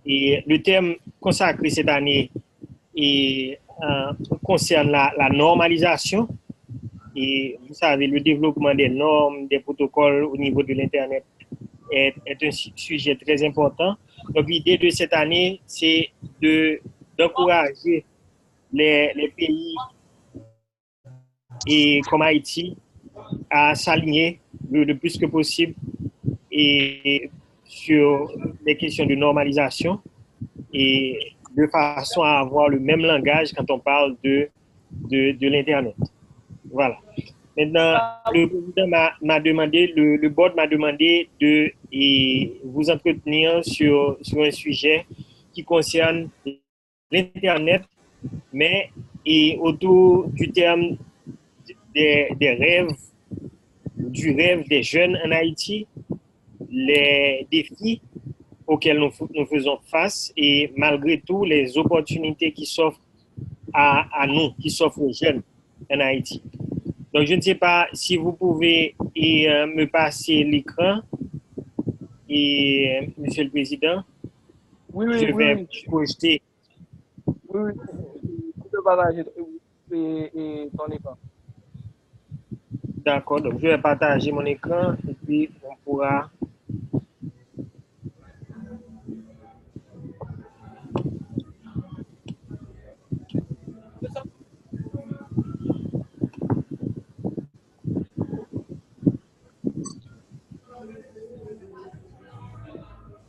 Et le thème consacré cette année concerne la normalisation. Et vous savez, le développement des normes, des protocoles au niveau de l'Internet est un sujet très important. Donc, l'idée de cette année, c'est d'encourager les pays et comme Haïti à s'aligner le plus que possible et sur les questions de normalisation et de façon à avoir le même langage quand on parle de l'Internet. Voilà. Maintenant, le président m'a demandé, le board m'a demandé de vous entretenir sur un sujet qui concerne l'Internet, mais autour du terme des rêves, du rêve des jeunes en Haïti, les défis auxquels nous faisons face et malgré tout les opportunités qui s'offrent à nous, qui s'offrent aux jeunes en Haïti. Donc, je ne sais pas si vous pouvez me passer l'écran. Et, Monsieur le Président, je vais projeter. Oui, tu peux partager ton écran. D'accord, donc je vais partager mon écran et puis on pourra...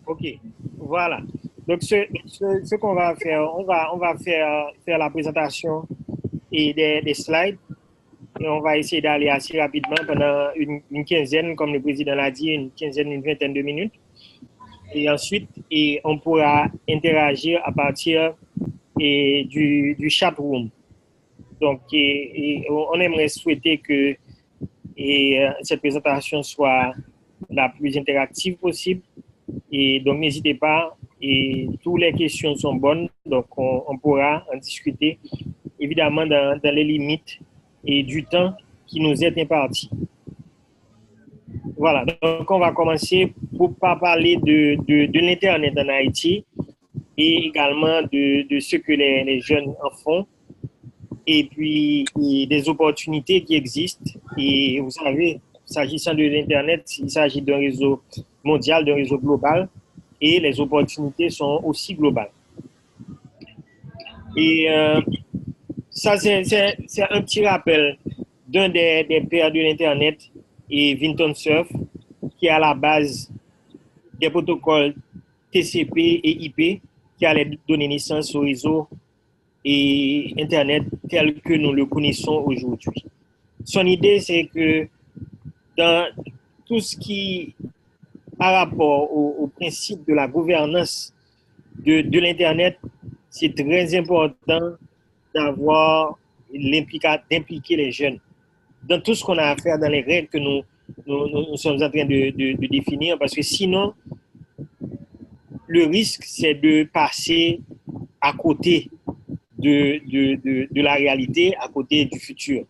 Ok, voilà. Donc, ce qu'on va faire, on va faire la présentation et des slides. Et on va essayer d'aller assez rapidement pendant une quinzaine, comme le président l'a dit, une vingtaine de minutes. Et ensuite, on pourra interagir à partir du chat room. Donc, on aimerait souhaiter que cette présentation soit la plus interactive possible. Et donc, n'hésitez pas. Et toutes les questions sont bonnes. Donc, on pourra en discuter, évidemment, dans les limites et du temps qui nous est imparti. Voilà, donc on va commencer pour parler de l'Internet en Haïti et également de ce que les jeunes en font et puis des opportunités qui existent. Et vous savez, s'agissant de l'Internet, il s'agit d'un réseau mondial, d'un réseau global et les opportunités sont aussi globales. Et ça, c'est un petit rappel d'un des pères de l'Internet, et Vinton Cerf, qui est à la base des protocoles TCP et IP qui allaient donner naissance au réseau et Internet tel que nous le connaissons aujourd'hui. Son idée, c'est que dans tout ce qui a rapport au principe de la gouvernance de l'Internet, c'est très important d'impliquer les jeunes dans tout ce qu'on a à faire, dans les règles que nous sommes en train de définir, parce que sinon, le risque, c'est de passer à côté de la réalité, à côté du futur.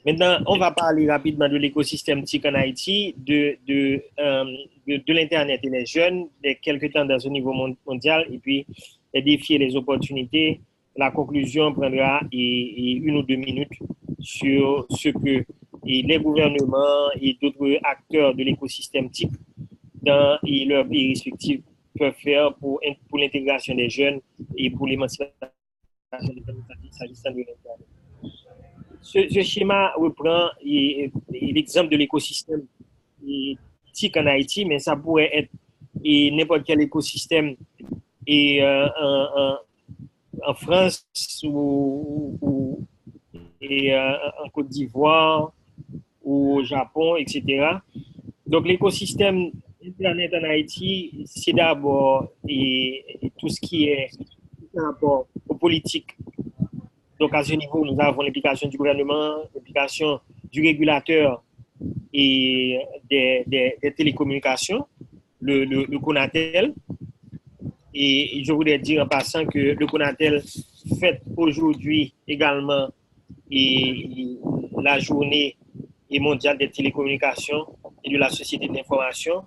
Maintenant, on va parler rapidement de l'écosystème TIC en Haïti, de l'Internet et les jeunes, de quelques tendances au niveau mondial, et puis les défis et les opportunités. La conclusion prendra une ou deux minutes sur ce que les gouvernements et d'autres acteurs de l'écosystème TIC dans leurs pays respectifs peuvent faire pour l'intégration des jeunes et pour l'émancipation des jeunes s'agissant de l'Internet. Ce schéma reprend l'exemple de l'écosystème TIC en Haïti, mais ça pourrait être n'importe quel écosystème en France ou en Côte d'Ivoire ou au Japon, etc. Donc, l'écosystème Internet en Haïti, c'est d'abord tout ce qui est par rapport aux politiques. Donc, à ce niveau, nous avons l'implication du gouvernement, l'implication du régulateur et des télécommunications, le CONATEL. Et je voudrais dire en passant que le CONATEL fête aujourd'hui également la journée mondiale des télécommunications et de la société de l'information.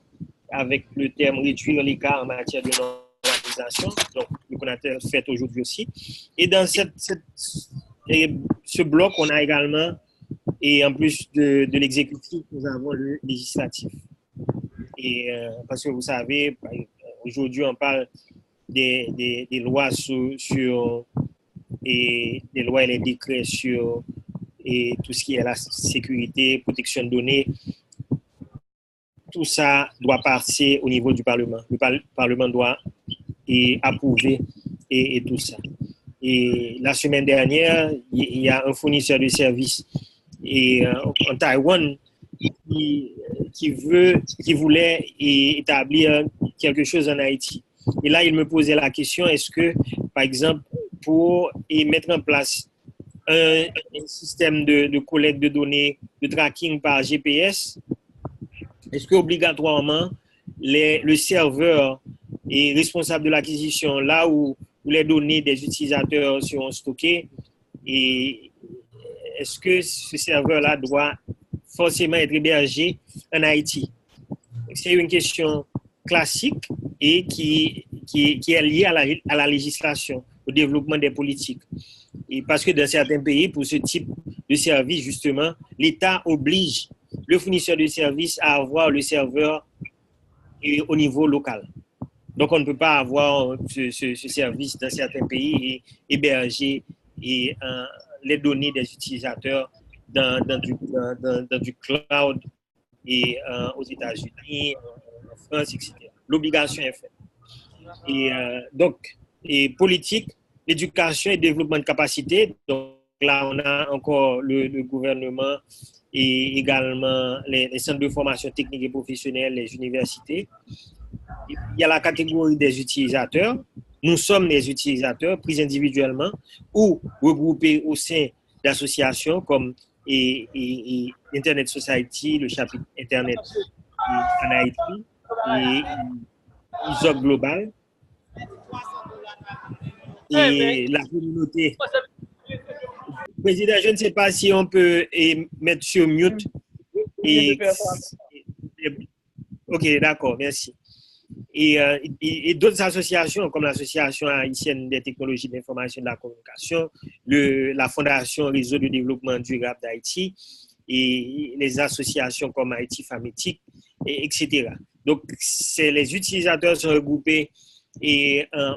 avec le terme réduire l'écart en matière de normalisation, donc le qu'on a fait aujourd'hui aussi. Et dans ce bloc, on a également, et en plus de l'exécutif, nous avons le législatif. Et parce que vous savez, aujourd'hui, on parle des lois sur et des lois et les décrets sur et tout ce qui est la sécurité, protection de données. Tout ça doit passer au niveau du Parlement. Le Parlement doit approuver et tout ça. Et la semaine dernière, il y a un fournisseur de services en Taïwan qui voulait établir quelque chose en Haïti. Et là, il me posait la question, est-ce que, par exemple, pour mettre en place un système de collecte de données, de tracking par GPS, est-ce que obligatoirement le serveur est responsable de l'acquisition là où les données des utilisateurs seront stockées, et est-ce que ce serveur-là doit forcément être hébergé en Haïti? C'est une question classique et qui est liée à la législation, au développement des politiques. Et parce que dans certains pays, pour ce type de service, justement, l'État oblige le fournisseur de services à avoir le serveur au niveau local. Donc, on ne peut pas avoir ce service dans certains pays et héberger les données des utilisateurs dans du cloud et aux États-Unis, en France, etc. L'obligation est faite. Et donc, politique, éducation et développement de capacité. Donc là, on a encore le gouvernement et également les centres de formation technique et professionnelle, les universités. Il y a la catégorie des utilisateurs. Nous sommes les utilisateurs pris individuellement ou regroupés au sein d'associations comme Internet Society, le chapitre Internet en Haïti et ISOC Global et la communauté. Président, je ne sais pas si on peut mettre sur mute. Ok, d'accord, merci. Et d'autres associations comme l'Association haïtienne des technologies de l'information et de la communication, la Fondation Réseau de développement durable d'Haïti et les associations comme Haïti Famétique, etc. Donc, les utilisateurs sont regroupés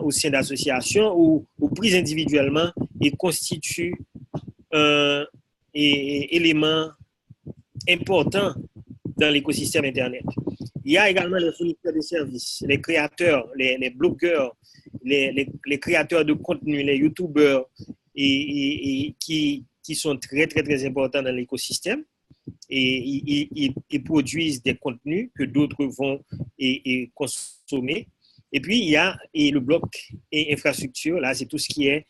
au sein d'associations ou pris individuellement et constituent un élément important dans l'écosystème Internet. Il y a également les fournisseurs de services, les créateurs, les blogueurs, les créateurs de contenu, les youtubeurs qui sont très, très, très importants dans l'écosystème et produisent des contenus que d'autres vont consommer. Et puis, il y a le bloc et infrastructure. Là, c'est tout ce qui est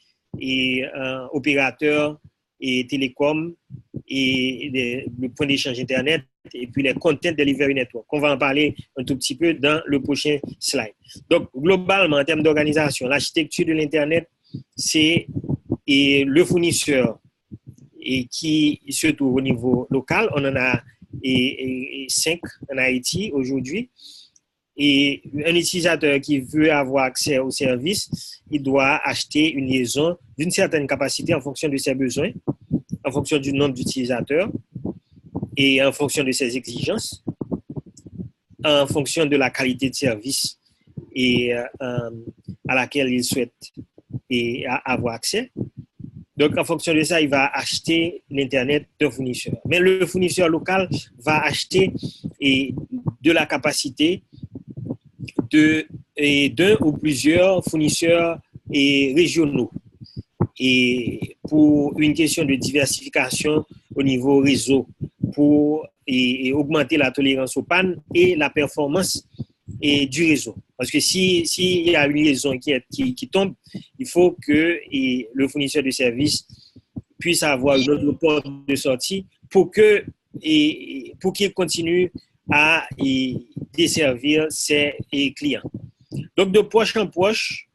opérateur et télécom et le point d'échange Internet et puis les Content Delivery Network. On va en parler un tout petit peu dans le prochain slide. Donc, globalement, en termes d'organisation, l'architecture de l'Internet, c'est le fournisseur qui se trouve au niveau local. On en a 5 en Haïti aujourd'hui. Et un utilisateur qui veut avoir accès au service, il doit acheter une liaison d'une certaine capacité en fonction de ses besoins, en fonction du nombre d'utilisateurs et en fonction de ses exigences, en fonction de la qualité de service à laquelle il souhaite avoir accès. Donc, en fonction de ça, il va acheter l'Internet d'un fournisseur. Mais le fournisseur local va acheter de la capacité d'un ou plusieurs fournisseurs régionaux. Et pour une question de diversification au niveau réseau, pour augmenter la tolérance aux pannes et la performance du réseau. Parce que s'il y a une liaison qui tombe, il faut que le fournisseur de service puisse avoir une autre porte de sortie pour qu'il continue à desservir ses clients. Donc, de poche en poche,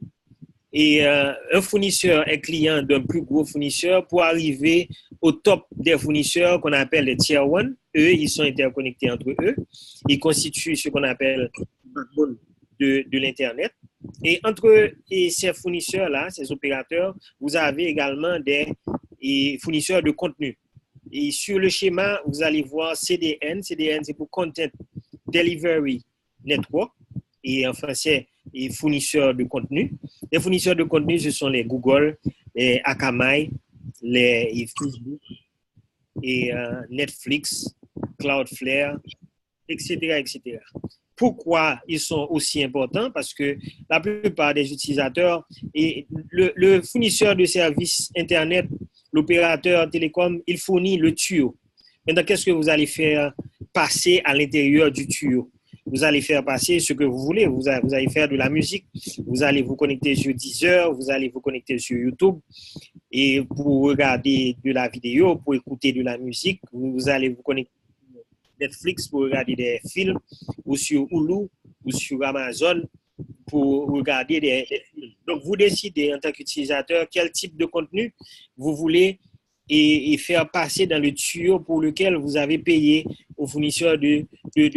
un fournisseur est client d'un plus gros fournisseur pour arriver au top des fournisseurs qu'on appelle les Tier 1. Eux, ils sont interconnectés entre eux. Ils constituent ce qu'on appelle backbone de l'Internet. Et entre ces fournisseurs-là, ces opérateurs, vous avez également des fournisseurs de contenu. Et sur le schéma, vous allez voir CDN. CDN, c'est pour Content Delivery Network. Et en français, les fournisseurs de contenu. Les fournisseurs de contenu, ce sont les Google, les Akamai, les Facebook, et Netflix, Cloudflare, etc., etc. Pourquoi ils sont aussi importants? Parce que la plupart des utilisateurs et le fournisseur de services Internet, l'opérateur télécom, il fournit le tuyau. Maintenant, qu'est-ce que vous allez faire passer à l'intérieur du tuyau? Vous allez faire passer ce que vous voulez. Vous allez faire de la musique. Vous allez vous connecter sur Deezer. Vous allez vous connecter sur YouTube. Et pour regarder de la vidéo, pour écouter de la musique, vous allez vous connecter sur Netflix pour regarder des films, ou sur Hulu, ou sur Amazon pour regarder des films. Donc, vous décidez en tant qu'utilisateur quel type de contenu vous voulez et faire passer dans le tuyau pour lequel vous avez payé aux fournisseurs de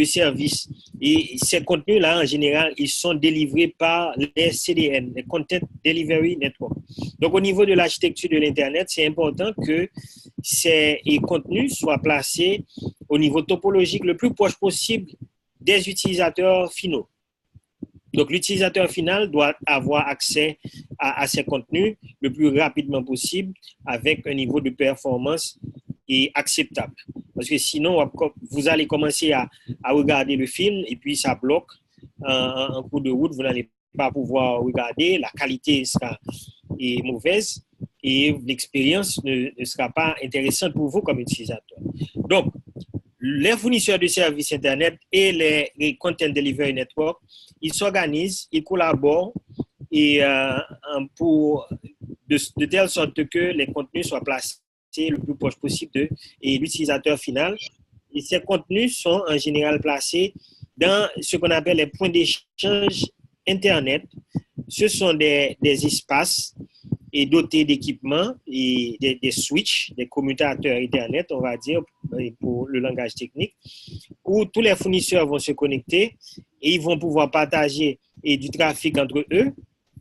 services. Et ces contenus-là, en général, ils sont délivrés par les CDN, les Content Delivery Network. Donc, au niveau de l'architecture de l'Internet, c'est important que ces contenus soient placés au niveau topologique le plus proche possible des utilisateurs finaux. Donc, l'utilisateur final doit avoir accès à ces contenus le plus rapidement possible avec un niveau de performance acceptable. Parce que sinon, vous allez commencer à regarder le film et puis ça bloque en cours de route. Vous n'allez pas pouvoir regarder, la qualité sera mauvaise et l'expérience ne sera pas intéressante pour vous comme utilisateur. Donc, les fournisseurs de services Internet et les Content Delivery Network, ils s'organisent, ils collaborent et de telle sorte que les contenus soient placés le plus proche possible de l'utilisateur final. Et ces contenus sont en général placés dans ce qu'on appelle les points d'échange Internet. Ce sont des espaces dotés d'équipements et des switches, des commutateurs Internet, on va dire, pour le langage technique, où tous les fournisseurs vont se connecter et ils vont pouvoir partager du trafic entre eux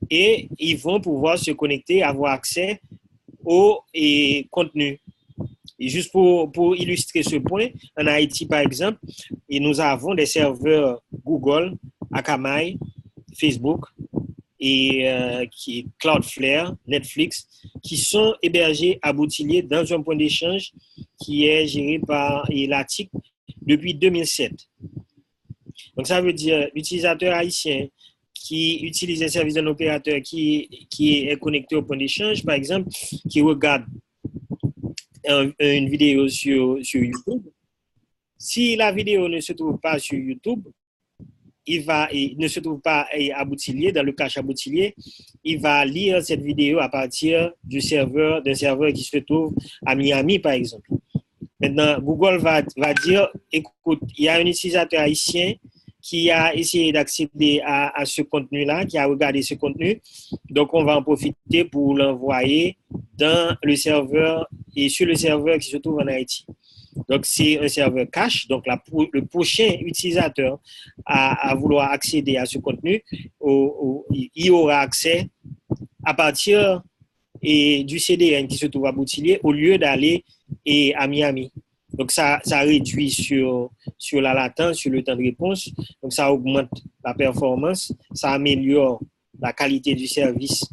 et ils vont pouvoir se connecter, avoir accès au contenu. Et juste pour illustrer ce point, en Haïti, par exemple, nous avons des serveurs Google, Akamai, Facebook, Cloudflare, Netflix, qui sont hébergés à Boutillier dans un point d'échange qui est géré par l'ATIC depuis 2007. Donc, ça veut dire l'utilisateur haïtien qui utilise les services d'un opérateur qui est connecté au point d'échange, par exemple, qui regarde une vidéo sur YouTube. Si la vidéo ne se trouve pas sur YouTube, il ne se trouve pas à Boutillier, dans le cache à Boutillier, il va lire cette vidéo à partir d'un serveur qui se trouve à Miami, par exemple. Maintenant, Google va dire, écoute, il y a un utilisateur haïtien qui a essayé d'accéder à ce contenu-là, qui a regardé ce contenu. Donc, on va en profiter pour l'envoyer dans le serveur et sur le serveur qui se trouve en Haïti. Donc, c'est un serveur cache. Donc, le prochain utilisateur à vouloir accéder à ce contenu, il aura accès à partir du CDN qui se trouve à Boutillier au lieu d'aller à Miami. Donc, ça réduit sur la latence, sur le temps de réponse. Donc, ça augmente la performance, ça améliore la qualité du service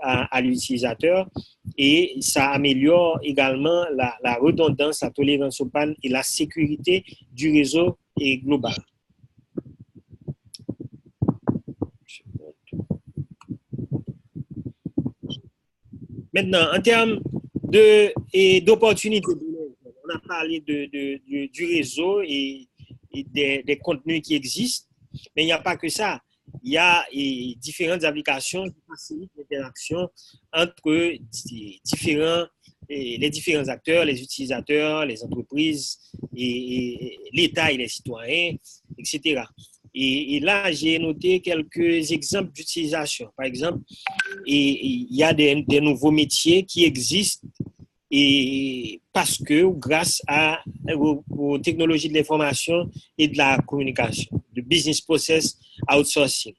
à l'utilisateur et ça améliore également la redondance, la tolérance aux pannes et la sécurité du réseau global. Maintenant, en termes d'opportunités, on a parlé du réseau et des contenus qui existent, mais il n'y a pas que ça. Il y a différentes applications qui facilitent l'interaction entre les différents acteurs, les utilisateurs, les entreprises, l'État et les citoyens, etc. Et là, j'ai noté quelques exemples d'utilisation. Par exemple, il y a des nouveaux métiers qui existent et parce que grâce aux technologies de l'information et de la communication, de business process outsourcing.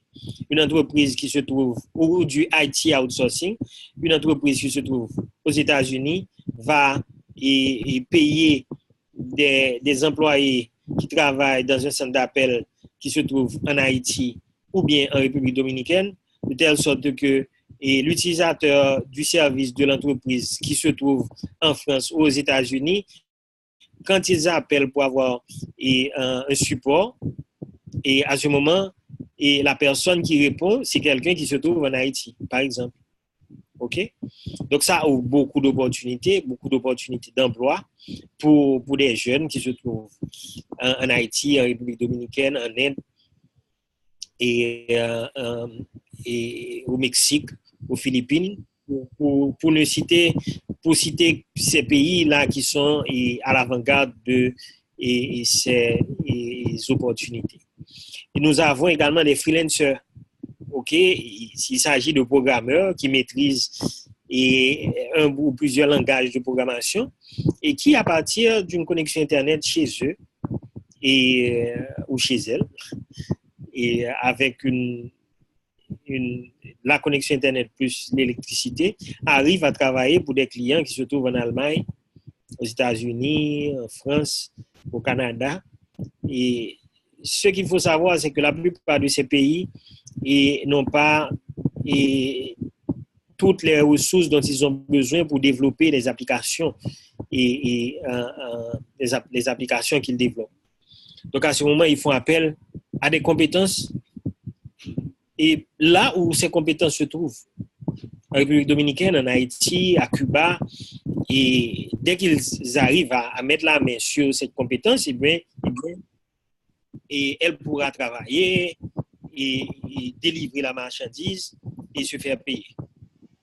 Une entreprise qui se trouve, ou du IT outsourcing, une entreprise qui se trouve aux États-Unis va payer des employés qui travaillent dans un centre d'appel qui se trouve en Haïti ou bien en République dominicaine, de telle sorte que l'utilisateur du service de l'entreprise qui se trouve en France ou aux États-Unis, quand ils appellent pour avoir un support, et à ce moment, la personne qui répond, c'est quelqu'un qui se trouve en Haïti, par exemple. OK? Donc, ça ouvre beaucoup d'opportunités d'emploi pour des jeunes qui se trouvent en Haïti, en République dominicaine, en Inde et au Mexique, aux Philippines, pour citer ces pays-là qui sont à l'avant-garde de ces opportunités. Et nous avons également des freelancers. OK, il s'agit de programmeurs qui maîtrisent un ou plusieurs langages de programmation et qui, à partir d'une connexion Internet chez eux ou chez elles, et avec la connexion Internet plus l'électricité, arrivent à travailler pour des clients qui se trouvent en Allemagne, aux États-Unis, en France, au Canada. Et ce qu'il faut savoir, c'est que la plupart de ces pays n'ont pas toutes les ressources dont ils ont besoin pour développer les applications les applications qu'ils développent. Donc, à ce moment, ils font appel à des compétences. Et là où ces compétences se trouvent, en République dominicaine, en Haïti, à Cuba, et dès qu'ils arrivent à mettre la main sur cette compétence, et elle pourra travailler et délivrer la marchandise et se faire payer.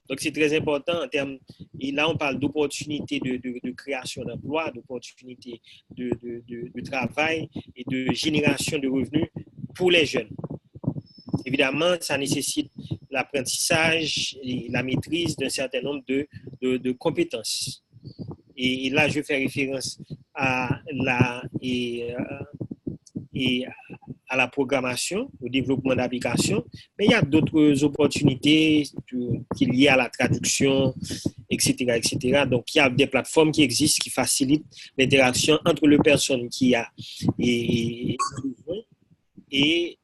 Donc, c'est très important en termes, et là, on parle d'opportunités de création d'emplois, d'opportunités de travail et de génération de revenus pour les jeunes. Évidemment, ça nécessite l'apprentissage et la maîtrise d'un certain nombre de compétences. Et là, je fais référence à la programmation, au développement d'applications, mais il y a d'autres opportunités qui sont liées à la traduction, etc., etc. Donc, il y a des plateformes qui existent qui facilitent l'interaction entre la personne qui a besoin et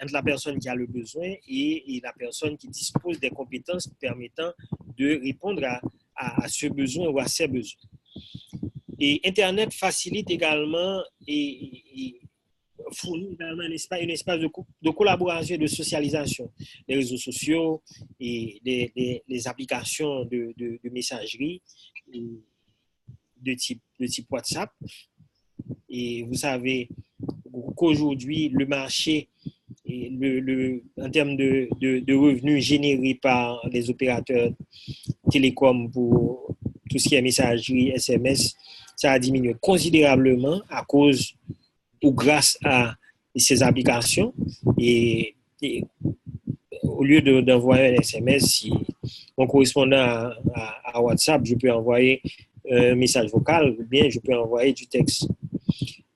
entre la personne qui a le besoin et la personne qui dispose des compétences permettant de répondre à ce besoin ou à ces besoins. Et Internet facilite également et fournit également un espace de collaboration et de socialisation. Les réseaux sociaux et les applications de messagerie de type WhatsApp. Et vous savez qu'aujourd'hui, le marché, en termes de revenus générés par les opérateurs télécoms pour tout ce qui est messagerie, SMS, ça a diminué considérablement à cause ou grâce à ces applications. Et au lieu d'envoyer un SMS, si mon correspondant à WhatsApp, je peux envoyer un message vocal ou bien je peux envoyer du texte.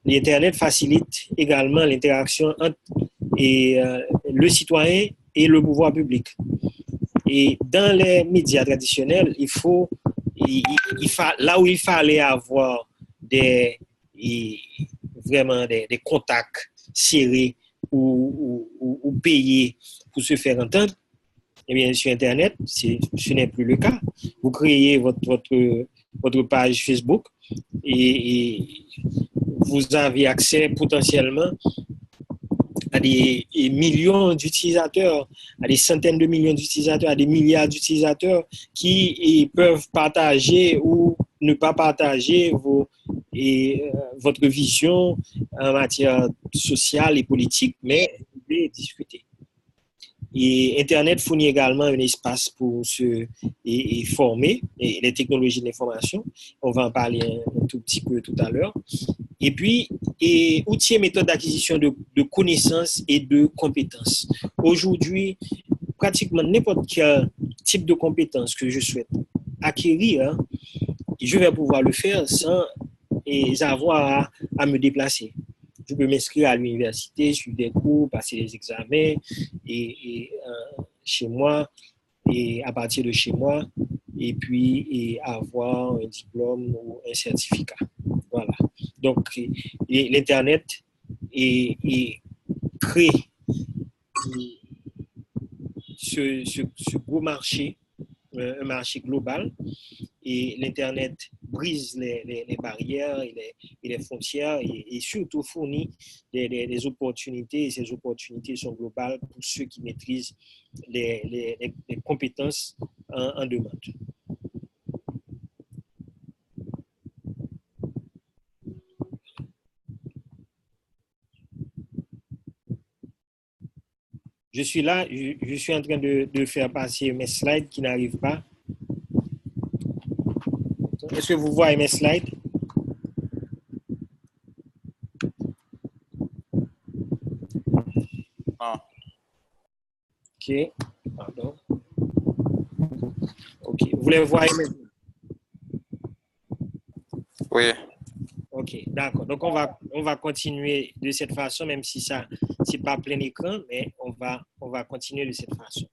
L'Internet facilite également l'interaction entre le citoyen et le pouvoir public. Et dans les médias traditionnels, là où il fallait avoir vraiment des contacts serrés ou payés pour se faire entendre, eh bien, sur Internet, ce n'est plus le cas. Vous créez votre page Facebook et vous avez accès potentiellement à des millions d'utilisateurs, à des centaines de millions d'utilisateurs, à des milliards d'utilisateurs qui peuvent partager ou ne pas partager votre vision en matière sociale et politique, mais vous pouvez discuter. Et Internet fournit également un espace pour se former, et les technologies de l'information. On va en parler un tout petit peu tout à l'heure. Et puis, outils et méthodes d'acquisition de connaissances et de compétences. Aujourd'hui, pratiquement n'importe quel type de compétences que je souhaite acquérir je vais pouvoir le faire sans avoir à me déplacer. Je peux m'inscrire à l'université, suivre des cours, passer des examens chez moi et à partir de chez moi et puis avoir un diplôme ou un certificat. Voilà. Donc, l'Internet crée ce gros marché, un marché global, et l'Internet brise les barrières et les frontières et surtout fournit des opportunités, et ces opportunités sont globales pour ceux qui maîtrisent les compétences en demande. Je suis là, je suis en train de faire passer mes slides qui n'arrivent pas. Est-ce que vous voyez mes slides? Ah. OK. Pardon. OK. Vous les voyez maintenant? Oui. OK, d'accord. Donc, on va continuer de cette façon, même si ça, c'est pas plein écran, mais on va continuer de cette façon.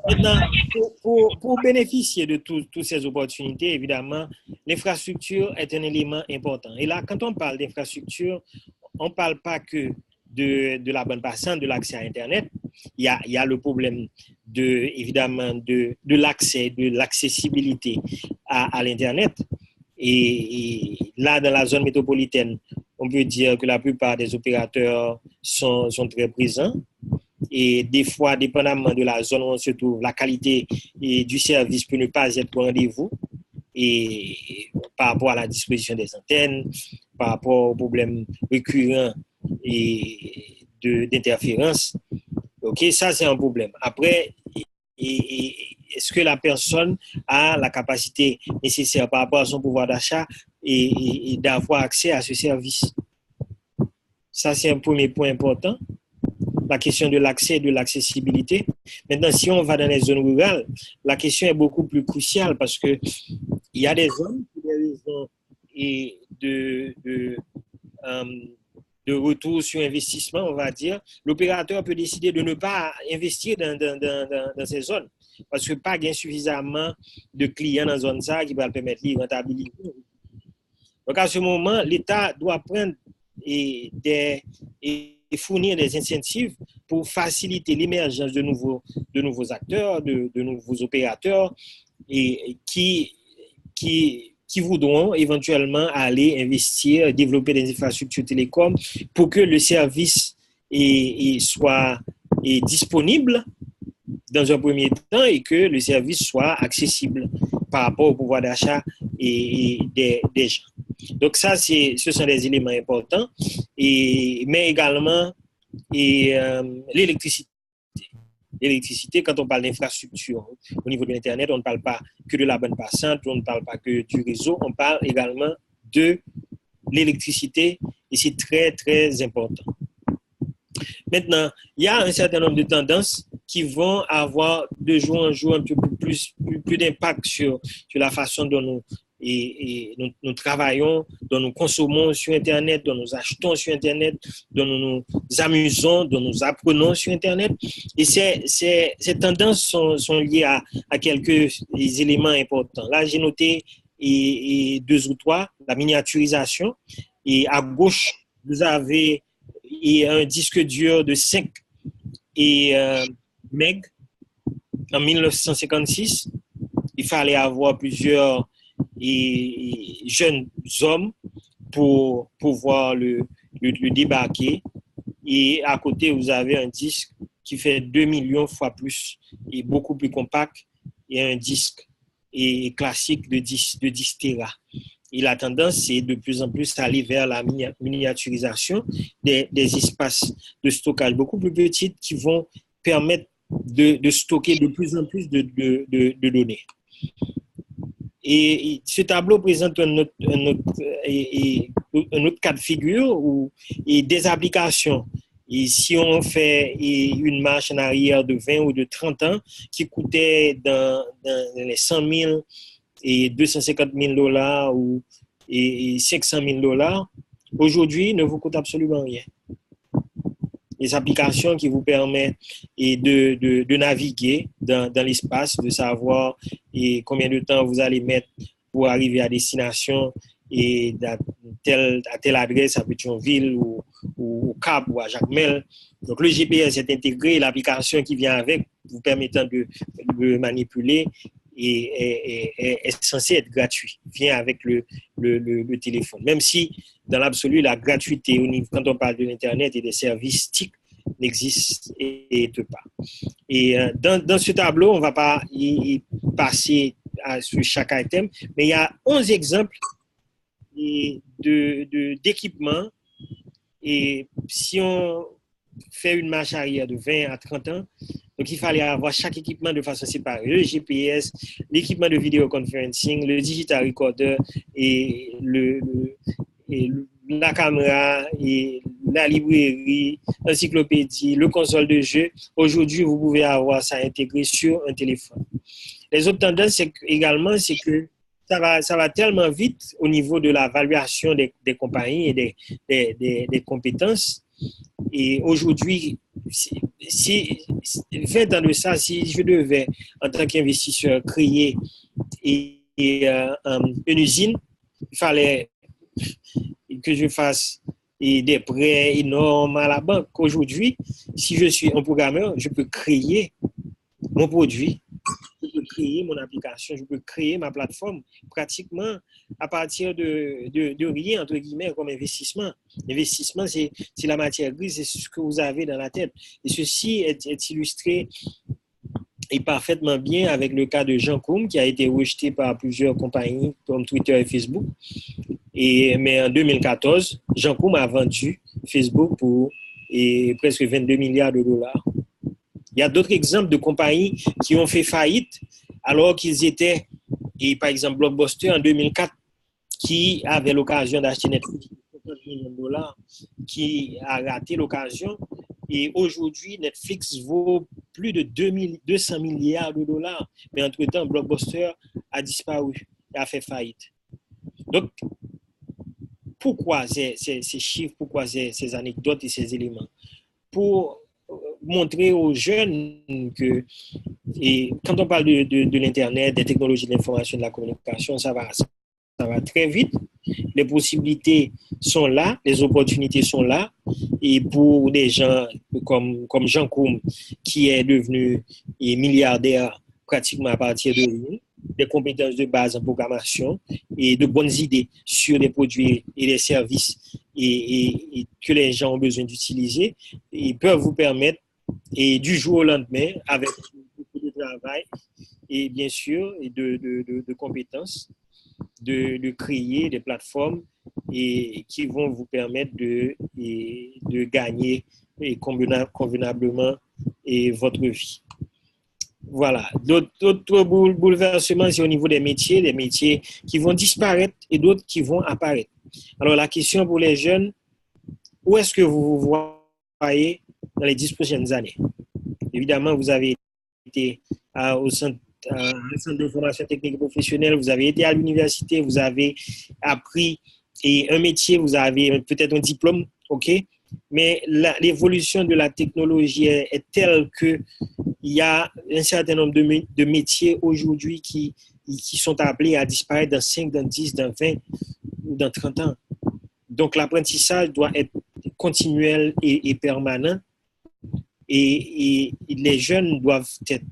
Maintenant, pour bénéficier de toutes ces opportunités, évidemment, l'infrastructure est un élément important. Et là, quand on parle d'infrastructure, on ne parle pas que de la bande passante, de l'accès à Internet. Il y a le problème évidemment de l'accès, de l'accessibilité à l'Internet. Et là, dans la zone métropolitaine, on peut dire que la plupart des opérateurs sont très présents. Et des fois, dépendamment de la zone où on se trouve, la qualité du service peut ne pas être au rendez-vous. Et par rapport à la disposition des antennes, par rapport aux problèmes récurrents et d'interférence. OK, ça, c'est un problème. Après, est-ce que la personne a la capacité nécessaire par rapport à son pouvoir d'achat et d'avoir accès à ce service? Ça, c'est un premier point important. La question de l'accès et de l'accessibilité. Maintenant, si on va dans les zones rurales, la question est beaucoup plus cruciale parce que il y a des zones, pour des raisons de retour sur investissement, on va dire, l'opérateur peut décider de ne pas investir dans ces zones parce que pas gain suffisamment de clients dans zone ça qui va le permettre de rentabiliser. Donc, à ce moment, l'État doit prendre et fournir des incentives pour faciliter l'émergence de nouveaux acteurs, de nouveaux opérateurs et qui voudront éventuellement aller investir, développer des infrastructures télécom pour que le service soit disponible dans un premier temps et que le service soit accessible par rapport au pouvoir d'achat des gens. Donc ça, ce sont des éléments importants, mais également l'électricité. L'électricité, quand on parle d'infrastructure au niveau de l'Internet, on ne parle pas que de la bande passante, on ne parle pas que du réseau, on parle également de l'électricité et c'est très, très important. Maintenant, il y a un certain nombre de tendances qui vont avoir de jour en jour un peu plus d'impact sur la façon dont nous travaillons, dont nous consommons sur Internet, dont nous achetons sur Internet, dont nous nous amusons, dont nous apprenons sur Internet. Et ces tendances sont liées à quelques éléments importants. Là, j'ai noté deux ou trois, la miniaturisation. Et à gauche, vous avez un disque dur de 5 MB en 1956. Il fallait avoir plusieurs jeunes hommes pour pouvoir le débarquer. Et à côté, vous avez un disque qui fait 2 millions fois plus et beaucoup plus compact et un disque classique de 10 Tera. Et la tendance, c'est de plus en plus aller vers la miniaturisation des espaces de stockage beaucoup plus petits qui vont permettre de stocker de plus en plus de données. Et ce tableau présente un autre cas de figure où des applications Et si on fait une marche en arrière de 20 ou de 30 ans qui coûtait dans les 100 000 et 250 000 dollars ou et 500 000 dollars, aujourd'hui ne vous coûte absolument rien. Les applications qui vous permettent de naviguer dans l'espace, de savoir combien de temps vous allez mettre pour arriver à destination et à telle adresse à Pétionville ou au Cap ou à Jacmel. Donc le GPS est intégré, l'application qui vient avec vous permettant de manipuler est censé être gratuit, vient avec le téléphone. Même si, dans l'absolu, la gratuité, quand on parle de l'Internet et des services TIC, n'existe pas. Et dans ce tableau, on ne va pas y passer sur chaque item, mais il y a 11 exemples d'équipements. Et si on fait une marche arrière de 20 à 30 ans, donc il fallait avoir chaque équipement de façon séparée. Le GPS, l'équipement de vidéoconferencing, le digital recorder et la caméra et la librairie, l'encyclopédie, le console de jeu. Aujourd'hui, vous pouvez avoir ça intégré sur un téléphone. Les autres tendances également, c'est que ça va tellement vite au niveau de la valuation des compagnies et des compétences. Et aujourd'hui, si 20 ans de ça, si je devais, en tant qu'investisseur, créer une usine, il fallait que je fasse des prêts énormes à la banque. Aujourd'hui, si je suis un programmeur, je peux créer mon produit, je peux créer mon application, je peux créer ma plateforme pratiquement à partir de rien, entre guillemets, comme investissement. L'investissement, c'est la matière grise, c'est ce que vous avez dans la tête. Et ceci est illustré et parfaitement bien avec le cas de Jean Koum, qui a été rejeté par plusieurs compagnies comme Twitter et Facebook. Mais en 2014, Jean Koum a vendu Facebook pour presque 22 milliards de dollars. Il y a d'autres exemples de compagnies qui ont fait faillite alors qu'ils étaient, par exemple Blockbuster en 2004, qui avait l'occasion d'acheter Netflix pour 50 millions de dollars, qui a raté l'occasion. Et aujourd'hui, Netflix vaut plus de 200 milliards de dollars. Mais entre-temps, Blockbuster a disparu et a fait faillite. Donc, pourquoi ces chiffres, pourquoi ces anecdotes et ces éléments? Pour montrer aux jeunes que quand on parle de l'Internet, des technologies de l'information et de la communication, ça va très vite. Les possibilités sont là, les opportunités sont là. Et pour des gens comme Jean Koum, qui est devenu milliardaire pratiquement à partir de lui, des compétences de base en programmation et de bonnes idées sur les produits et les services et que les gens ont besoin d'utiliser, ils peuvent vous permettre, et du jour au lendemain, avec beaucoup de travail et bien sûr et de compétences, de créer des plateformes qui vont vous permettre de gagner convenablement votre vie. Voilà. D'autres bouleversements, c'est au niveau des métiers qui vont disparaître et d'autres qui vont apparaître. Alors, la question pour les jeunes, où est-ce que vous vous voyez dans les 10 prochaines années? Évidemment, vous avez été au centre de formation technique et professionnelle, vous avez été à l'université, vous avez appris un métier, vous avez peut-être un diplôme, ok? Mais l'évolution de la technologie est telle qu'il y a un certain nombre de métiers aujourd'hui qui sont appelés à disparaître dans 5, dans 10, dans 20 ou dans 30 ans. Donc, l'apprentissage doit être continuel et permanent. Et les jeunes doivent être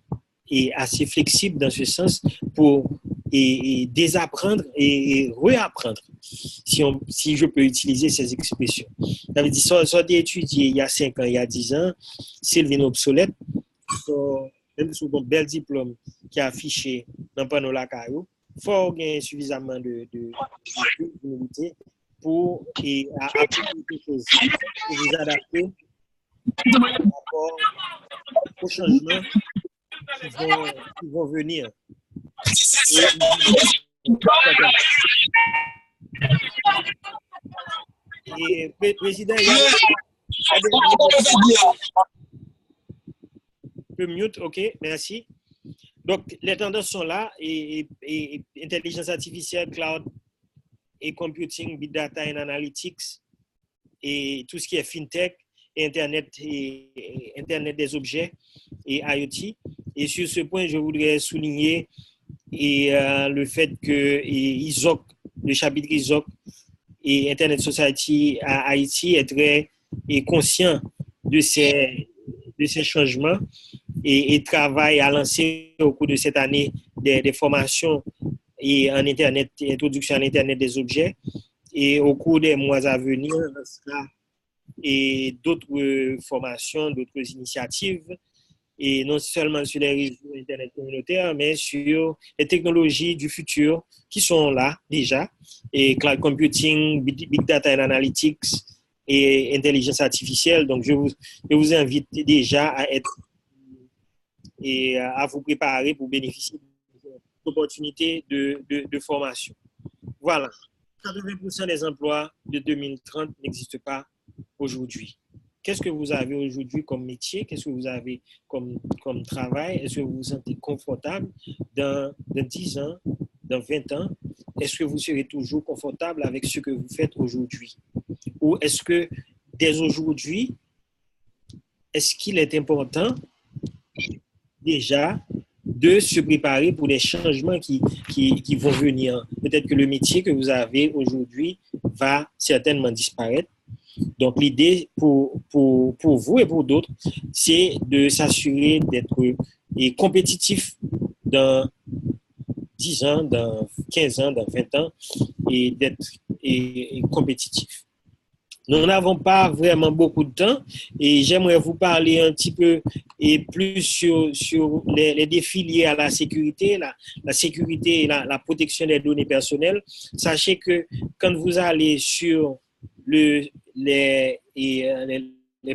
assez flexibles dans ce sens pour désapprendre et réapprendre, si je peux utiliser ces expressions. Ça veut dire, soit d'étudier il y a 5 ans, il y a 10 ans, c'est devenu obsolète, même sous un bel diplôme qui est affiché dans le panneau Lacayo, il faut gagner suffisamment d'humilité pour apprendre quelque chose, pour vous adapter par rapport aux changements qui vont venir. Et président, peu mute, ok, merci. Donc, les tendances sont là, et intelligence artificielle, cloud, et computing, big data and analytics, et tout ce qui est fintech, Internet des objets et IoT. Et sur ce point, je voudrais souligner le fait que ISOC, le chapitre ISOC et Internet Society à Haïti est très conscient de ces changements et travaille à lancer au cours de cette année des formations et en Internet, introduction à l'Internet des objets. Et au cours des mois à venir, et d'autres formations, d'autres initiatives, et non seulement sur les réseaux Internet communautaires, mais sur les technologies du futur qui sont là déjà, et cloud computing, big data and analytics et intelligence artificielle. Donc, je vous invite déjà à vous préparer pour bénéficier d'opportunités de formation. Voilà. 80% des emplois de 2030 n'existent pas aujourd'hui. Qu'est-ce que vous avez aujourd'hui comme métier? Qu'est-ce que vous avez comme travail? Est-ce que vous vous sentez confortable dans 10 ans, dans 20 ans? Est-ce que vous serez toujours confortable avec ce que vous faites aujourd'hui? Ou est-ce que dès aujourd'hui, est-ce qu'il est important déjà de se préparer pour les changements qui vont venir? Peut-être que le métier que vous avez aujourd'hui va certainement disparaître. Donc, l'idée pour vous et pour d'autres, c'est de s'assurer d'être compétitif dans 10 ans, dans 15 ans, dans 20 ans, et d'être compétitif. Nous n'avons pas vraiment beaucoup de temps et j'aimerais vous parler un petit peu et plus sur les défis liés à la sécurité, la sécurité et la protection des données personnelles. Sachez que quand vous allez sur les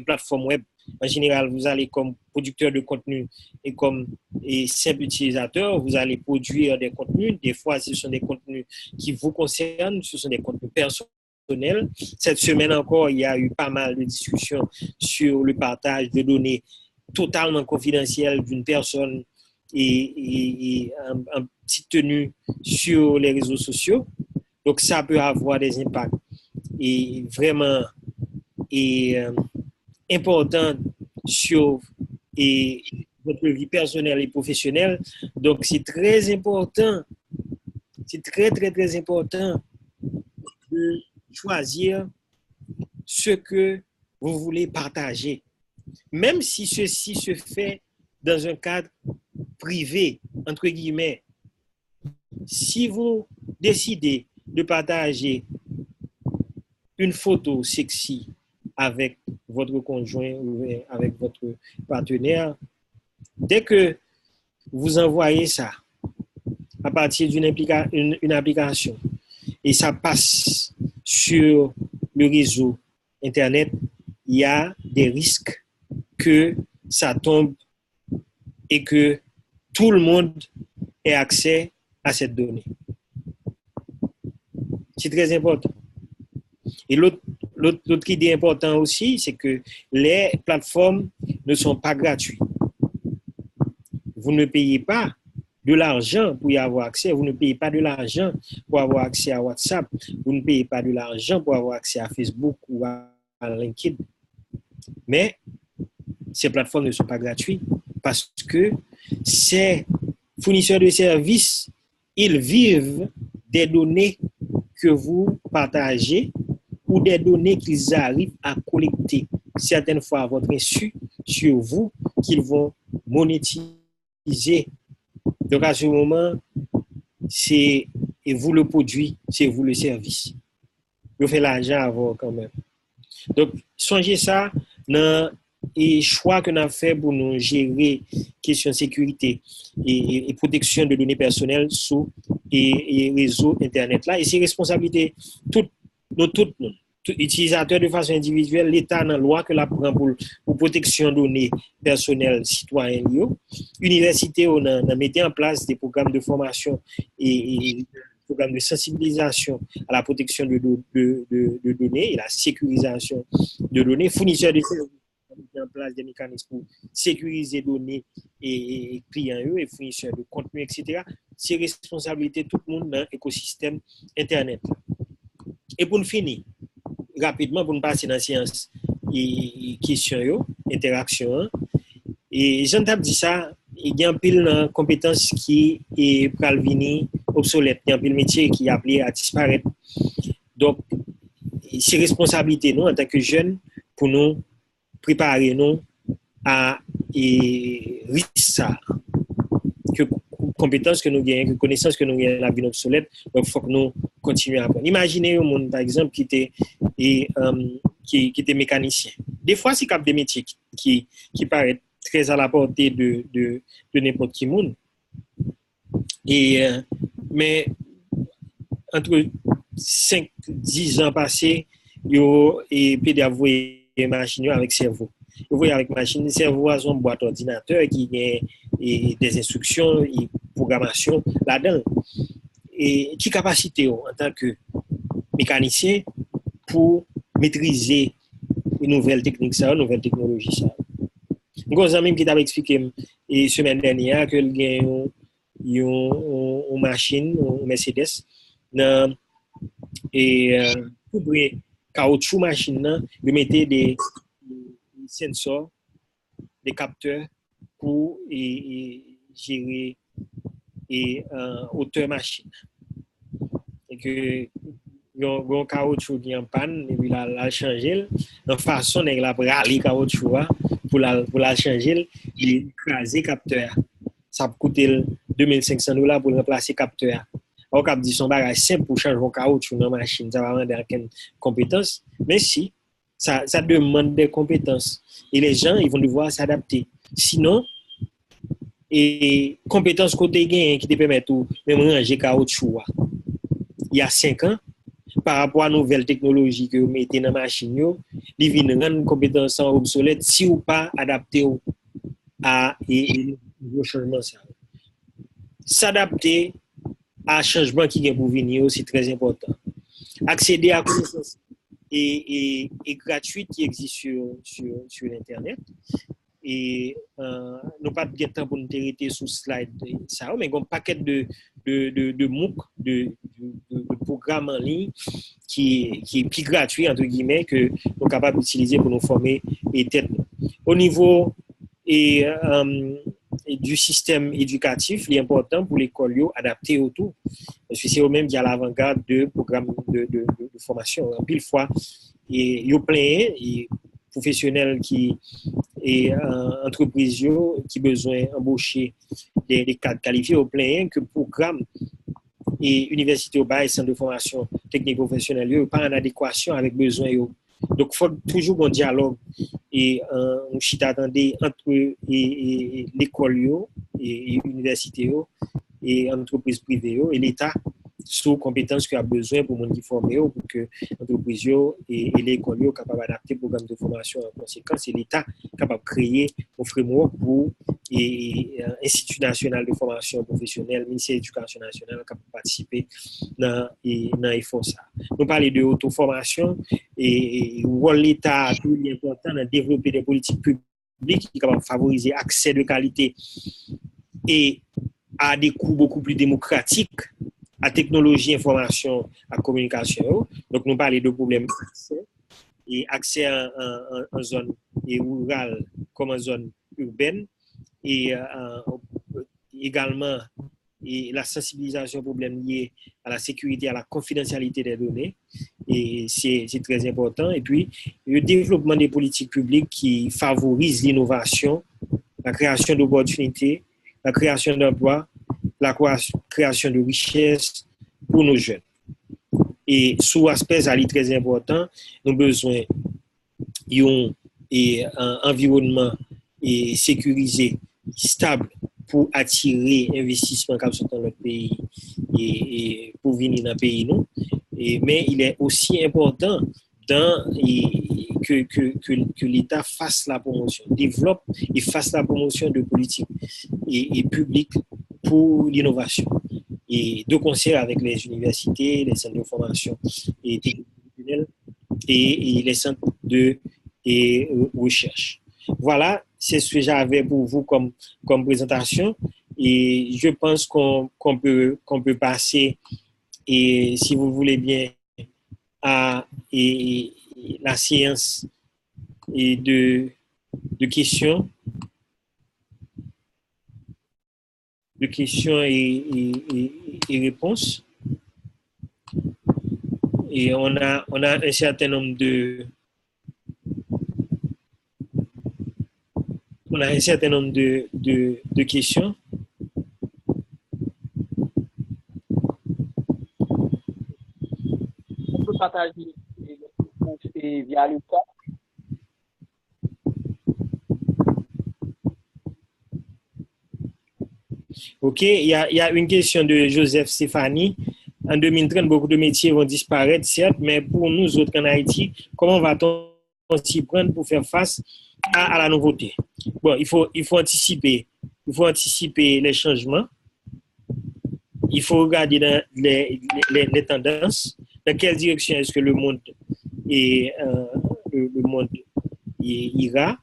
plateformes web, en général, vous allez comme producteur de contenu et comme simple utilisateur, vous allez produire des contenus. Des fois, ce sont des contenus qui vous concernent, ce sont des contenus personnels. Cette semaine encore, il y a eu pas mal de discussions sur le partage de données totalement confidentielles d'une personne et en petite tenue sur les réseaux sociaux. Donc, ça peut avoir des impacts et vraiment important sur votre vie personnelle et professionnelle. Donc, c'est très important, c'est très, très, très important de choisir ce que vous voulez partager. Même si ceci se fait dans un cadre privé, entre guillemets, si vous décidez de partager une photo sexy avec votre conjoint ou avec votre partenaire, dès que vous envoyez ça à partir d'une application et ça passe sur le réseau Internet, il y a des risques que ça tombe et que tout le monde ait accès à cette donnée. C'est très important. Et l'autre idée importante aussi, c'est que les plateformes ne sont pas gratuites. Vous ne payez pas de l'argent pour y avoir accès. Vous ne payez pas de l'argent pour avoir accès à WhatsApp. Vous ne payez pas de l'argent pour avoir accès à Facebook ou à LinkedIn. Mais ces plateformes ne sont pas gratuites parce que ces fournisseurs de services, ils vivent des données que vous partagez ou des données qu'ils arrivent à collecter, certaines fois à votre insu, sur vous, qu'ils vont monétiser. Donc à ce moment, c'est vous le produit, c'est vous le service. Vous faites l'argent avant quand même. Donc, songez ça dans les choix que nous avons fait pour nous gérer question de sécurité et protection de données personnelles sur les réseaux Internet là. Et c'est responsabilité tout utilisateur de façon individuelle, l'État dans la loi que la prend pour protection de données personnelles citoyennes. Université, on a mis en place des programmes de formation et programme de sensibilisation à la protection de données et la sécurisation de données, fournisseurs de services mis en place des mécanismes pour sécuriser données et clients et fournisseurs de contenu, etc. C'est responsabilité de tout le monde dans l'écosystème Internet. Et pour nous finir, rapidement, pour nous passer dans la séance et questions, interaction, et j'en ai dit ça, il y a un pile de compétences qui est venir obsolète, il y a un pile de métier qui est appelé à disparaître. Donc, c'est responsabilité, nous, en tant que jeunes, pour nous préparer nous à risque ça, que compétences que nous gagnons, que connaissances que nous gagnons la vie obsolète, donc il faut que nous continuions à apprendre. Imaginez un monde, par exemple, qui était mécanicien. Des fois, c'est comme des métiers qui paraissent très à la portée de n'importe qui monde. Mais entre 5-10 ans passés, il y a pédagogie machine avec cerveau. Vous voyez avec machine, le cerveau a son boîte ordinateur qui a des instructions et programmation là-dedans. Et qui capacité en tant que mécanicien pour maîtriser une nouvelle technique, une nouvelle technologie ça. Nous avons qui t'avait expliqué la semaine dernière que il y a une machine, une Mercedes, et pour caoutchouc machine, vous mettez des sensors, des capteurs pour gérer hauteur machine. Et que un caoutchouc qui est en panne, et puis la changer, de façon de la râler caoutchouc pour la changer, il écraser capteur. Ça peut coûter $2,500 pour remplacer capteur. On cap dit son bagage simple pour changer un caoutchouc dans la machine, ça va demander aucune compétence, mais si ça demande des compétences et les gens ils vont devoir s'adapter. Sinon et compétences côté gain qui te permettent tout même ranger caoutchouc il y a 5 ans par rapport à nouvelles technologies que vous mettez dans la machine yo, ils viennent rendre compétences obsolètes si ou pas adapter à nouveau changement ça. S'adapter à changement qui vient pour venir c'est très important. Accéder à connaissances et gratuites qui existent sur Internet. Et nous pas de temps pour nous arrêter sur slide ça, mais un paquet de MOOC, de programmes en ligne qui est plus gratuit entre guillemets que nous sommes capables d'utiliser pour nous former et tête. Au niveau du système éducatif, il est important pour l'école adapter autour parce que c'est eux-mêmes qui à l'avant-garde de programmes de formation. En pile fois et yo plein et professionnels qui et entreprises qui besoin d'embaucher des cadres qualifiés au plein que programme et université au bas et centre de formation technique professionnelle pas en adéquation avec besoin donc il faut toujours un dialogue et on chita attendez entre l'école et université et entreprises privées et l'État sous compétences qu'il a besoin pour monde qui formé pour que l'entreprise et l'école soient capables d'adapter le programme de formation en conséquence et l'État capable de créer un framework pour l'Institut national de formation professionnelle, ministère de l'Éducation nationale capable de participer dans l'effort ça. Nous parlons de auto-formation et le rôle de l'État est important dans développer des politiques publiques qui sont capables de favoriser l'accès de qualité et à des coûts beaucoup plus démocratiques à technologie, information, à communication. Donc, nous parlons de problèmes accès en zone rurale comme en zone urbaine et également la sensibilisation aux problèmes liés à la sécurité, à la confidentialité des données. Et c'est très important. Et puis, le développement des politiques publiques qui favorisent l'innovation, la création d'opportunités, la création d'emplois, la création de richesses pour nos jeunes. Et sous aspect ça est très important, nous avons besoin d'un environnement sécurisé, stable pour attirer investissement comme dans notre pays et pour venir dans le pays nous. Mais il est aussi important que l'État fasse la promotion, développe et fasse la promotion de politiques et publiques pour l'innovation. et de concert avec les universités, les centres de formation et techniques et les centres de recherche. Voilà, c'est ce que j'avais pour vous comme présentation et je pense qu'on peut passer, et si vous voulez bien, à la séance et de questions. De questions et réponses. Et on a un certain nombre de questions. On peut partager via le chat. OK, il y a une question de Joseph Stéphanie. En 2030, beaucoup de métiers vont disparaître, certes, mais pour nous autres en Haïti, comment va-t-on s'y prendre pour faire face à la nouveauté? Bon, il faut anticiper. Il faut anticiper les changements. Il faut regarder dans les tendances. Dans quelle direction est-ce que le monde ira?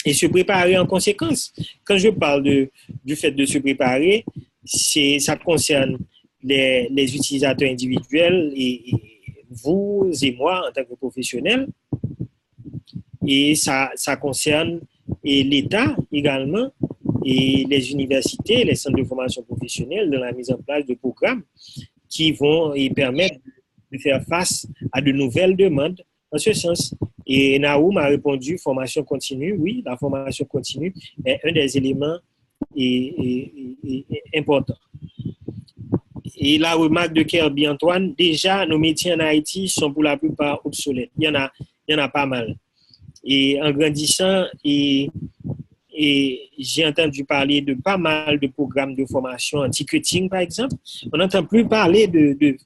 Et se préparer en conséquence. Quand je parle du fait de se préparer, ça concerne les utilisateurs individuels et vous et moi en tant que professionnels. Et ça concerne l'État également et les universités, les centres de formation professionnelle dans la mise en place de programmes qui vont permettre de faire face à de nouvelles demandes en ce sens. Et Naoum a répondu, formation continue. Oui, la formation continue est un des éléments importants. Et la remarque de Kirby Antoine, déjà, nos métiers en Haïti sont pour la plupart obsolètes. Il y en a pas mal. Et en grandissant, et j'ai entendu parler de pas mal de programmes de formation en ticketing, par exemple. On n'entend plus parler de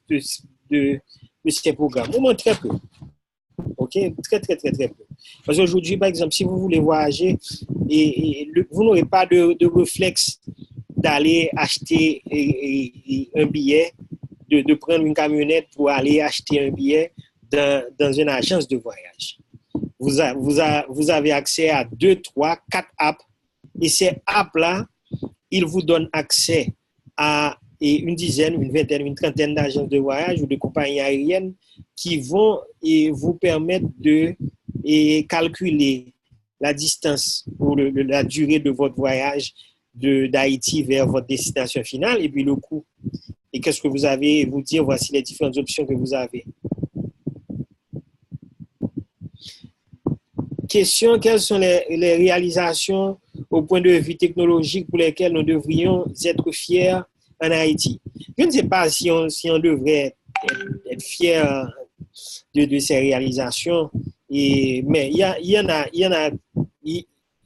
ces programmes. Au moins très peu. OK? Très peu. Parce qu'aujourd'hui, par exemple, si vous voulez voyager, vous n'aurez pas de réflexe d'aller acheter un billet, de prendre une camionnette pour aller acheter un billet dans une agence de voyage. Vous avez accès à 2, 3, 4 apps. Et ces apps-là, ils vous donnent accès à une dizaine, une vingtaine, une trentaine d'agences de voyage ou de compagnies aériennes qui vont vous permettre de calculer la distance ou la durée de votre voyage d'Haïti vers votre destination finale et puis le coût. Et qu'est-ce que vous avez, vous dire, voici les différentes options que vous avez. Question, quelles sont les réalisations au point de vue technologique pour lesquelles nous devrions être fiers en Haïti? Je ne sais pas si on devrait être fiers de ces réalisations, mais il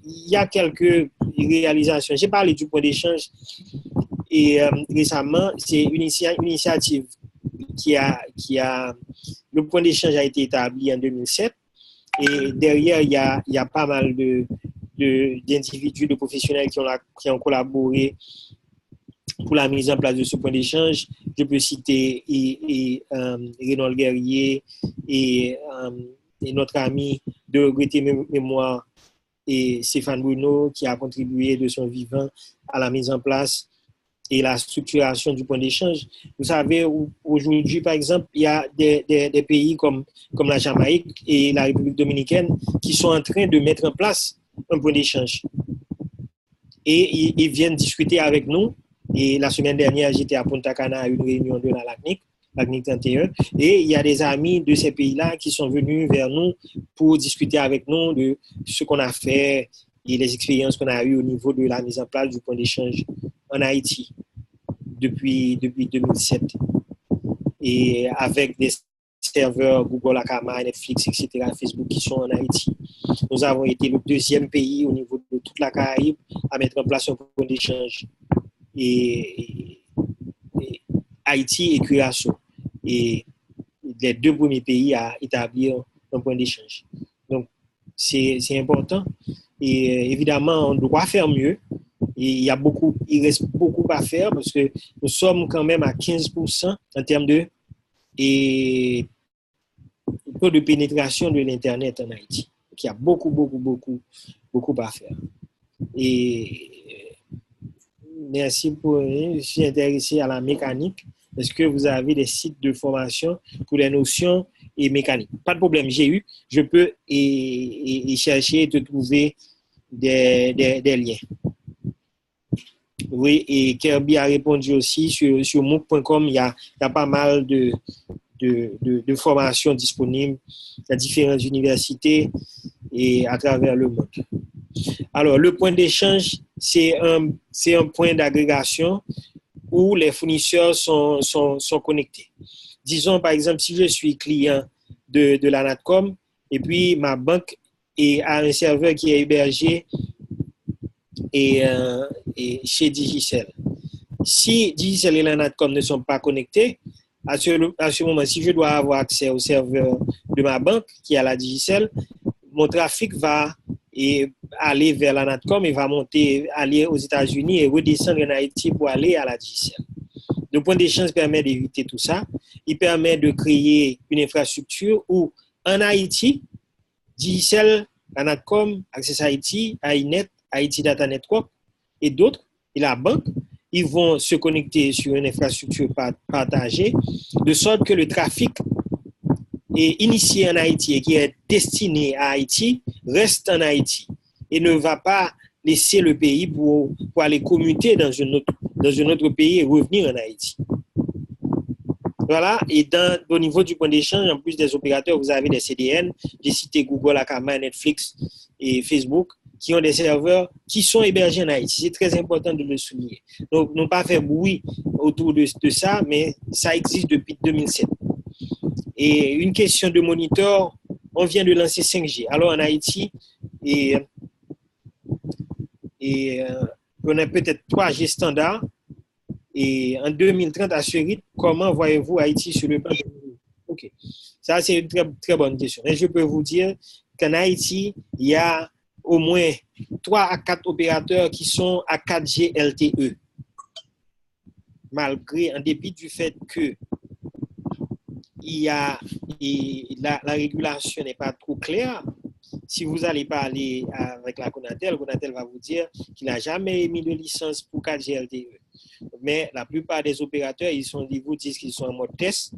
y a quelques réalisations. J'ai parlé du point d'échange et récemment, c'est une initiative le point d'échange a été établi en 2007 et derrière, il y a pas mal d'individus, de professionnels qui ont collaboré pour la mise en place de ce point d'échange. Je peux citer Renaud Guerrier et notre ami de regretter mémoire et Stéphane Bruno qui a contribué de son vivant à la mise en place et la structuration du point d'échange. Vous savez, aujourd'hui, par exemple, il y a des pays comme la Jamaïque et la République dominicaine qui sont en train de mettre en place un point d'échange. Et ils viennent discuter avec nous. Et la semaine dernière, j'étais à Punta Cana à une réunion de la LACNIC 31, et il y a des amis de ces pays-là qui sont venus vers nous pour discuter avec nous de ce qu'on a fait et les expériences qu'on a eues au niveau de la mise en place du point d'échange en Haïti depuis 2007. Et avec des serveurs Google Akamai, Netflix, etc., Facebook qui sont en Haïti. Nous avons été le deuxième pays au niveau de toute la Caraïbe à mettre en place un point d'échange. Et Haïti et Curaçao. Et les deux premiers pays à établir un point d'échange. Donc, c'est important. Et évidemment, on doit faire mieux. Et il reste beaucoup à faire parce que nous sommes quand même à 15% en termes de taux de pénétration de l'Internet en Haïti. Donc, il y a beaucoup à faire. Et merci pour. Je suis intéressé à la mécanique. Est-ce que vous avez des sites de formation pour les notions et mécaniques? Pas de problème, je peux chercher et te trouver des liens. Oui, et Kirby a répondu aussi sur MOOC.com, il y a pas mal de formations disponibles à différentes universités et à travers le monde. Alors, le point d'échange, c'est un point d'agrégation où les fournisseurs sont connectés. Disons, par exemple, si je suis client de la Natcom et puis ma banque a un serveur qui est hébergé et chez Digicel. Si Digicel et la Natcom ne sont pas connectés, à ce moment, si je dois avoir accès au serveur de ma banque qui est à la Digicel, mon trafic va aller vers la Natcom et va aller aux États-Unis et redescendre en Haïti pour aller à la Digicel. Le point d'échange permet d'éviter tout ça. Il permet de créer une infrastructure où, en Haïti, Digicel, la Natcom, Access Haïti, AINET, Haïti Data Network et d'autres, et la banque, ils vont se connecter sur une infrastructure partagée, de sorte que le trafic est initié en Haïti et qui est destiné à Haïti reste en Haïti et ne va pas laisser le pays pour aller commuter dans un autre pays et revenir en Haïti. Voilà, et au niveau du point d'échange, en plus des opérateurs, vous avez des CDN, j'ai cité Google, Akamai, Netflix et Facebook, qui ont des serveurs qui sont hébergés en Haïti. C'est très important de le souligner. Donc, non pas faire bruit autour de ça, mais ça existe depuis 2007. Et une question de moniteur, on vient de lancer 5G. Alors en Haïti, on a peut-être 3G standards. Et en 2030, à ce rythme, comment voyez-vous Haïti sur le plan de... OK. Ça, c'est une très, très bonne question. Et je peux vous dire qu'en Haïti, il y a au moins 3 à 4 opérateurs qui sont à 4G LTE. Malgré, en dépit du fait que la régulation n'est pas trop claire. Si vous allez parler avec la Conatel va vous dire qu'il n'a jamais émis de licence pour 4G LTE. Mais la plupart des opérateurs, ils vous disent qu'ils sont en mode test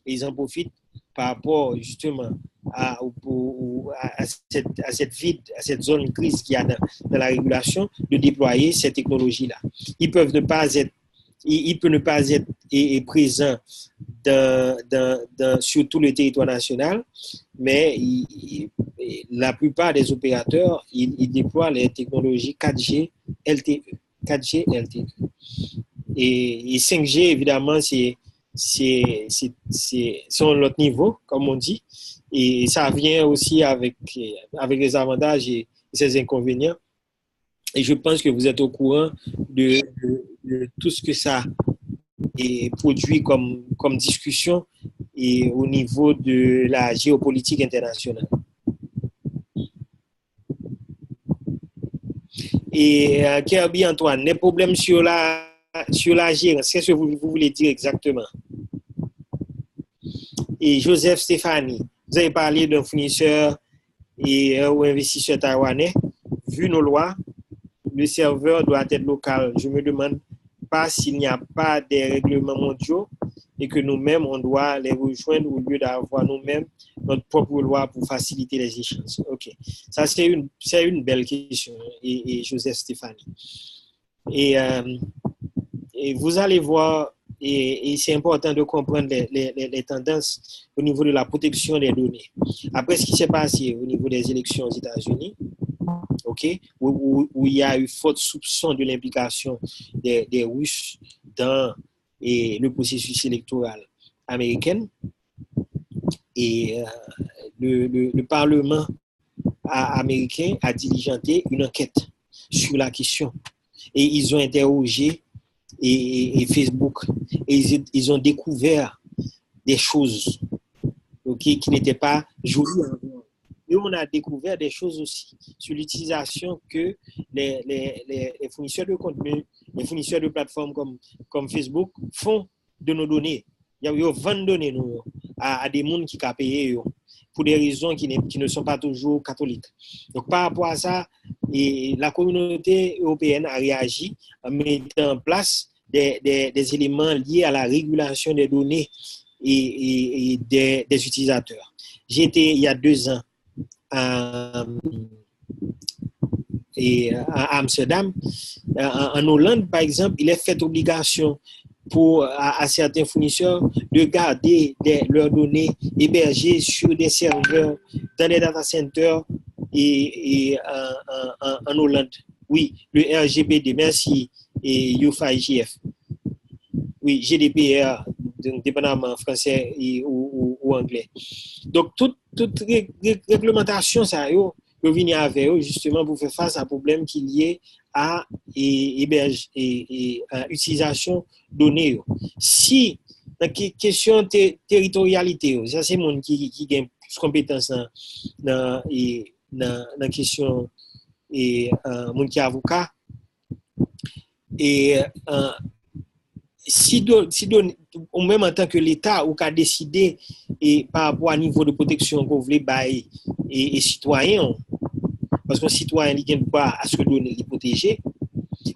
et ils en profitent par rapport justement à cette zone grise qu'il y a dans la régulation de déployer ces technologies-là. Il peut ne pas être présent sur tout le territoire national, mais la plupart des opérateurs, ils déploient les technologies 4G LTE. 4G LTE. Et 5G, évidemment, c'est l'autre niveau, comme on dit. Et ça vient aussi avec les avantages et ses inconvénients. Et je pense que vous êtes au courant de tout ce que ça produit comme discussion et au niveau de la géopolitique internationale. Et Kirby Antoine, les problèmes sur la gérance, qu'est-ce que vous voulez dire exactement? Et Joseph Stéphanie, vous avez parlé d'un fournisseur ou investisseur taïwanais. Vu nos lois, le serveur doit être local. Je me demande pas s'il n'y a pas des règlements mondiaux et que nous-mêmes, on doit les rejoindre au lieu d'avoir nous-mêmes notre propre loi pour faciliter les échanges. OK. Ça, c'est une belle question, et Joseph Stéphanie. Et vous allez voir, et c'est important de comprendre les tendances au niveau de la protection des données. Après ce qui s'est passé au niveau des élections aux États-Unis, OK, où il y a eu fort soupçon de l'implication des Russes dans le processus électoral américain, et le Parlement américain a diligenté une enquête sur la question. Et ils ont interrogé et Facebook, et ils ont découvert des choses, okay, qui n'étaient pas jolies à voir. Et on a découvert des choses aussi sur l'utilisation que les fournisseurs de contenu, les fournisseurs de plateformes comme Facebook font de nos données. Ils vendent données à des gens qui ont payé pour des raisons qui ne sont pas toujours catholiques. Donc, par rapport à ça, la communauté européenne a réagi en mettant en place des éléments liés à la régulation des données et des utilisateurs. J'étais il y a 2 ans à Amsterdam. En Hollande, par exemple, il est fait obligation à certains fournisseurs de garder leurs données hébergées sur des serveurs dans des data centers et en Hollande. Oui, le RGPD, merci, et UFA-IGF. Oui, GDPR, dépendamment français ou anglais. Donc, toute réglementation, ça vient avec eux justement pour faire face à un problème qui est lié à utilisation données. Si, dans la question de territorialité, ça c'est mon qui a plus compétence dans la question mon qui est avocat. Et si ou même en tant que l'État ou qu'a décidé par rapport à niveau de protection qu'on voulait bailler et citoyens, parce qu'un citoyen il a le droit à ce que données les protéger,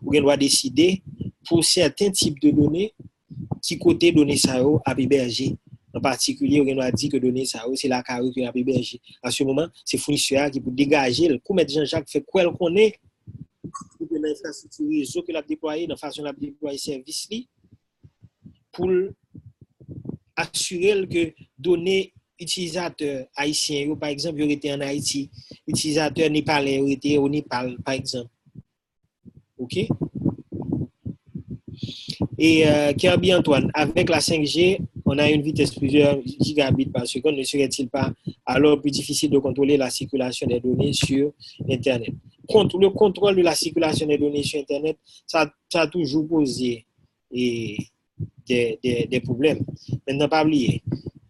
ou il doit décider pour certains types de données qui côté données ça à héberger. En particulier, on a dit que données ça c'est la carrière qui a héberger. À ce moment, c'est fournisseur qui pour dégager le coup mettre Jean-Jacques fait quoi qu'on est pour que l'infrastructure réseau que l'a déployé de façon la déployer service li pour assurer que données utilisateurs haïtiens, par exemple, ils étaient en Haïti, utilisateurs népalais, ils étaient au Népal, par exemple. OK? Et Kirby Antoine, avec la 5G, on a une vitesse plusieurs gigabits par seconde. Ne serait-il pas alors plus difficile de contrôler la circulation des données sur Internet? Le contrôle de la circulation des données sur Internet, ça a toujours posé des problèmes. Maintenant, pas oublier.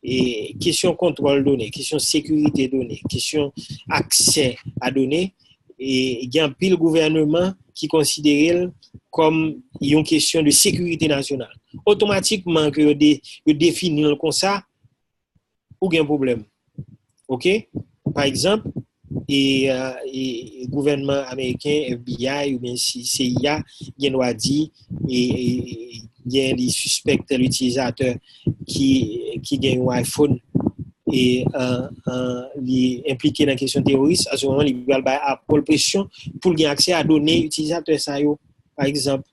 Et question contrôle données, question sécurité données, question accès à données, et il y a un pile gouvernement qui considère comme une question de sécurité nationale. Automatiquement, que vous définissez comme ça, ou il y a un problème. OK? Par exemple, et gouvernement américain, FBI ou bien CIA, il doit dire il y a des suspects l'utilisateur qui gagne un iPhone et impliqué dans la question terroriste. À ce moment, il va avoir pression pour gagner accès à données utilisateurs ça par exemple,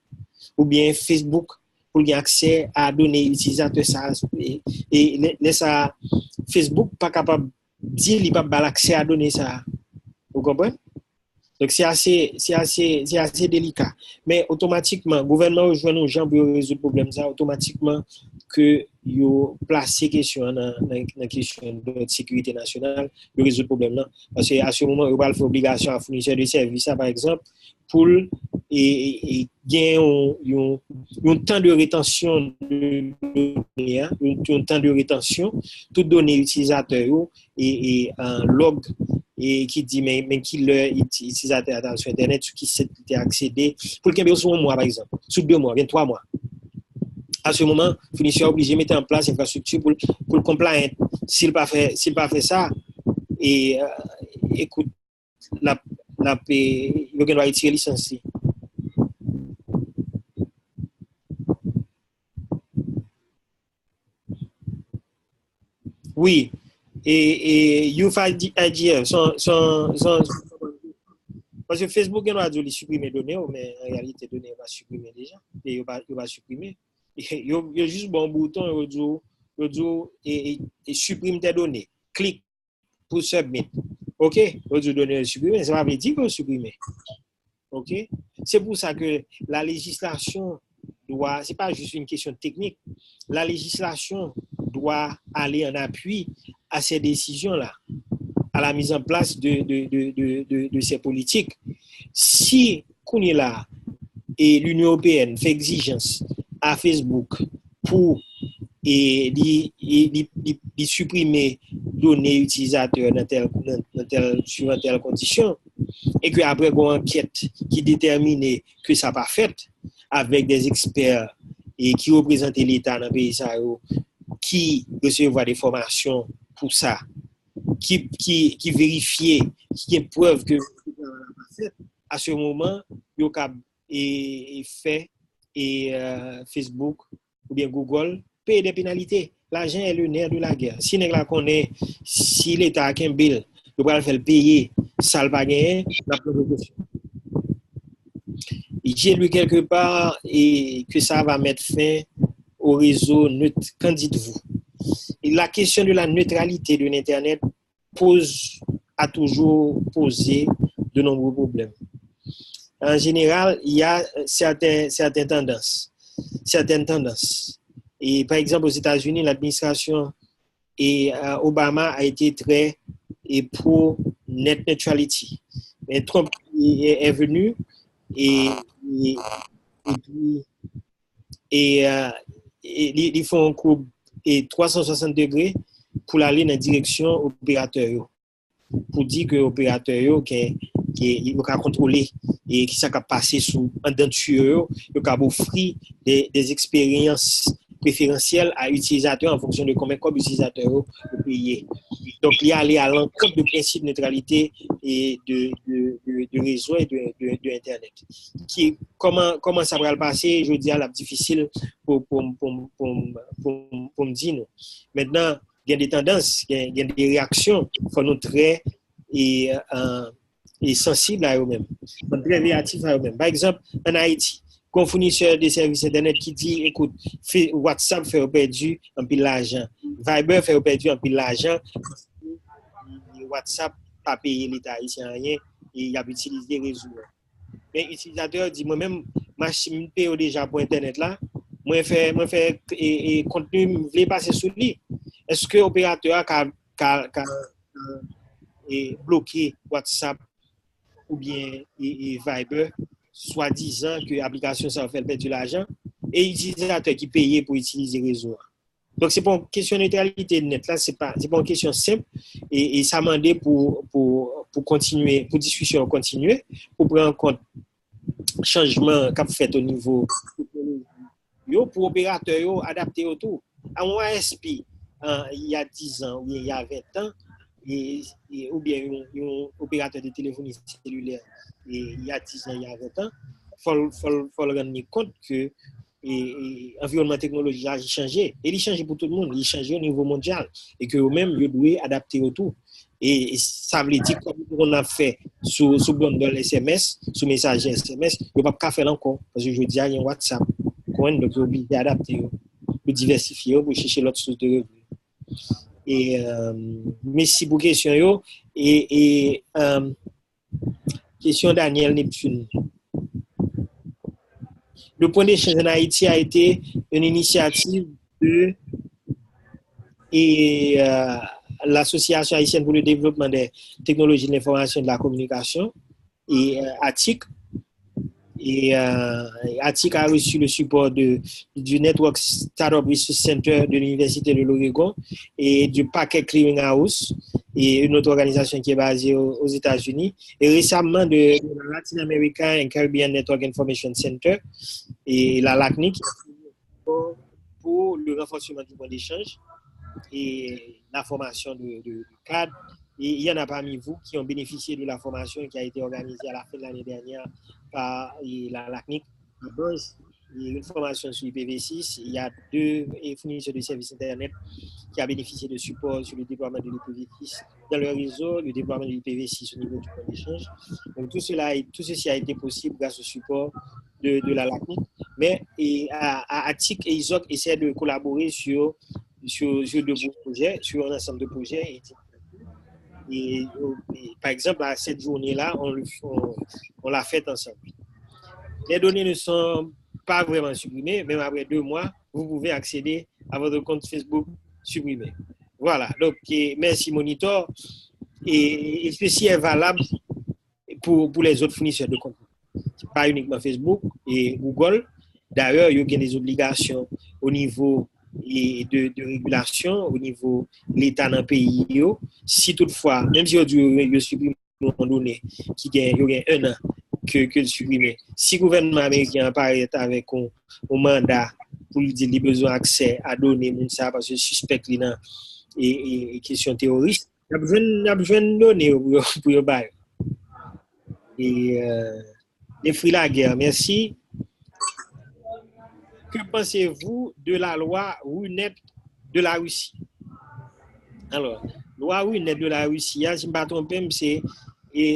ou bien Facebook pour gagner accès à données utilisateurs ça et ça Facebook pas capable dire il pas l'accès à données ça. Vous comprenez? Donc c'est assez délicat. Mais automatiquement, le gouvernement rejoint nos gens pour résoudre le problème ça automatiquement que yo placer question dans la question de sécurité nationale de résoudre le problème là parce qu'à ce moment il va faire obligation à fournisseur de services par exemple pour et gagner un temps de rétention de données, un temps de rétention toutes données utilisateurs et un log et qui dit mais qui l'utilisateur sur internet sur qui s'est accédé pour qu'il y ait sur un mois par exemple sur 2 mois bien 3 mois. À ce moment, le fournisseur est obligé de mettre en place l'infrastructure pour le compliant. S'il n'a pas fait ça, et écoute, il va retirer la licence. Oui, et UFA-IGF parce que Facebook a dû supprimer les données, mais en réalité, les données vont supprimer déjà. Et il va supprimer. Il y a juste un bouton, il supprime tes données. Clique pour submit. OK? Il dit données supprimer, ça veut dire que supprimer. OK? C'est pour ça que la législation doit, c'est pas juste une question technique, la législation doit aller en appui à ces décisions-là, à la mise en place de ces politiques. Si qu'on est là et l'Union européenne fait exigence à Facebook pour et de supprimer données utilisateurs sur telle condition, et que après une enquête qui détermine que ça n'a pas fait, avec des experts et qui représentent l'État dans le pays, qui recevoir des formations pour ça, qui vérifie, qui est preuve que à ce moment, il y a fait Facebook ou bien Google paye des pénalités. L'argent est le nerf de la guerre. Si l'État connaît, si l'État a un bill, il va le faire payer, ça ne va pas gagner, la provocation. J'ai lu quelque part et que ça va mettre fin au réseau neutre. Qu'en dites-vous? Et la question de la neutralité de l'Internet a toujours posé de nombreux problèmes. En général, il y a certaines tendances. Et par exemple, aux États-Unis, l'administration Obama a été très pro net neutrality. Mais Trump est venu et ils font un coup et 360 degrés pour aller dans la direction opérateur, pour dire que l'opérateur qui a contrôlé et qui s'est passé sous un denture, qui a offert des expériences préférentielles à l'utilisateur en fonction de combien l'utilisateur peut payer. Donc, il y a allé à l'encontre du principe de neutralité et de réseau et de Internet. Comment ça va le passer, je dis à la difficile pour me dire. Maintenant, il y a des tendances, il y a des réactions, il faut nous très sensibles à eux-mêmes, très réactifs à eux-mêmes. Par exemple, en Haïti, un fournisseur de services Internet qui dit, écoute, WhatsApp fait perdu un peu l'argent, Viber fait perdu un peu l'argent, WhatsApp pas payer l'État haïtien rien et il a utilisé des réseaux. Mais l'utilisateur dit, moi-même, je paye déjà pour Internet là, moi fait contenu, je voulais passer sous lui. Est-ce que l'opérateur a bloqué WhatsApp ou bien Viber, soi-disant que l'application ça fait perdre de l'argent, et l'utilisateur qui paye pour utiliser le réseau? Donc, ce n'est pas une question de neutralité net, là, ce n'est pas une question simple, et ça m'a demandé pour continuer, pour discussion continuer, pour prendre en compte le changement qu'a fait au niveau pour opérateurs adapter autour. À mon ASP, il y a 10 ans, ou il y a 20 ans, ou bien un opérateur de téléphonie cellulaire, il y a 10 ans, il y a 20 ans, il faut le rendre compte que l'environnement technologique a changé. Et il change pour tout le monde, il change au niveau mondial. Et que eux-mêmes, ils doivent adapter autour. Et ça veut dire comme on a fait sous bundle SMS, sous message SMS, il ne peut pas faire encore. Parce que je dis, il y a un WhatsApp. Donc, il est obligé d'adapter, pour diversifier, pour chercher l'autre source de revenus. Merci pour la question. Question Daniel Neptune. Le point d'échange en Haïti a été une initiative de l'Association haïtienne pour le développement des technologies de l'information et de la communication, et ATIC. Et ATIC a reçu le support du Network Startup Research Center de l'Université de l'Oregon et du Packet Clearing House, et une autre organisation qui est basée aux États-Unis, et récemment de la Latin American and Caribbean Network Information Center, et la LACNIC, pour le renforcement du point d'échange et la formation de cadres. Et il y en a parmi vous qui ont bénéficié de la formation qui a été organisée à la fin de l'année dernière par la LACNIC. Une formation sur IPv6. Il y a 2 fournisseurs de services Internet qui ont bénéficié de support sur le déploiement de l'IPv6 dans le réseau, le déploiement de l'IPv6 au niveau du point d'échange. Donc tout ceci a été possible grâce au support de la LACNIC. Mais ATIC et ISOC essaient de collaborer sur de beaux projets, sur un ensemble de projets. Et par exemple, à cette journée-là, on l'a fait ensemble. Les données ne sont pas vraiment supprimées, même après 2 mois, vous pouvez accéder à votre compte Facebook supprimé. Voilà, donc merci Monitor. Et ceci est valable pour les autres fournisseurs de contenu. Pas uniquement Facebook et Google. D'ailleurs, il y a des obligations au niveau et de régulation au niveau de l'État dans le pays. Si toutefois, même si on supprime un moment donné, qui gagne un an que le supprimer, si le gouvernement américain apparaît avec un mandat pour lui dire qu'il a besoin d'accès à donner ça parce que suspect et question terroriste, il a besoin de donner pour le bail. Et les fruits de la guerre, merci. Que pensez-vous de la loi Runet de la Russie? Alors, loi Runet de la Russie, si je ne me pas tromper, c'est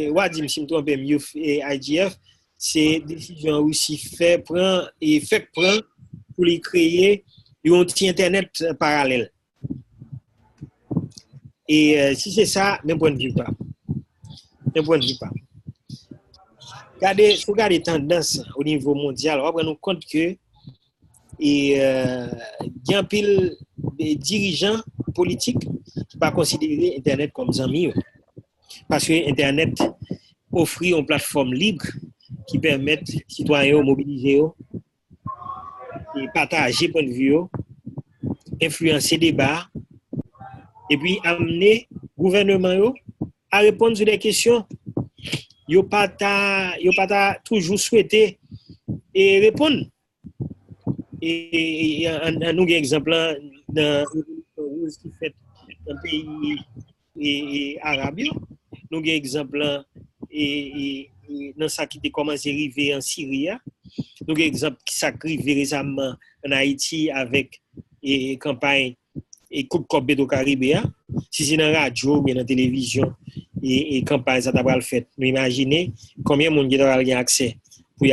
Wadim, si je me trompe, IGF, c'est décision Russie fait prendre pour les créer un petit internet parallèle. Et si c'est ça, même point de vue pas. Même point de vue pas. Regardez les tendances au niveau mondial, on va prendre compte que il y a un pile de dirigeants politiques qui ne pas considérer Internet comme ami. Parce que Internet offre une plateforme libre qui permet aux citoyens de mobiliser et partager point de vue, influencer des débats et puis amener le gouvernement à répondre sur des questions. Ils n'ont pas toujours souhaité et répondre. Et nous avons un exemple dans qui fait un pays arabe. Nous avons un exemple dans ça qui a commencé à arriver en Syrie. Nous avons un exemple qui s'est arrivé récemment en Haïti avec une campagne et coup de copé au Caraïbes. Si c'est dans la radio, bien dans la télévision, et campagne, ça t'a fait. Nous imaginez combien de monde qui a accès pour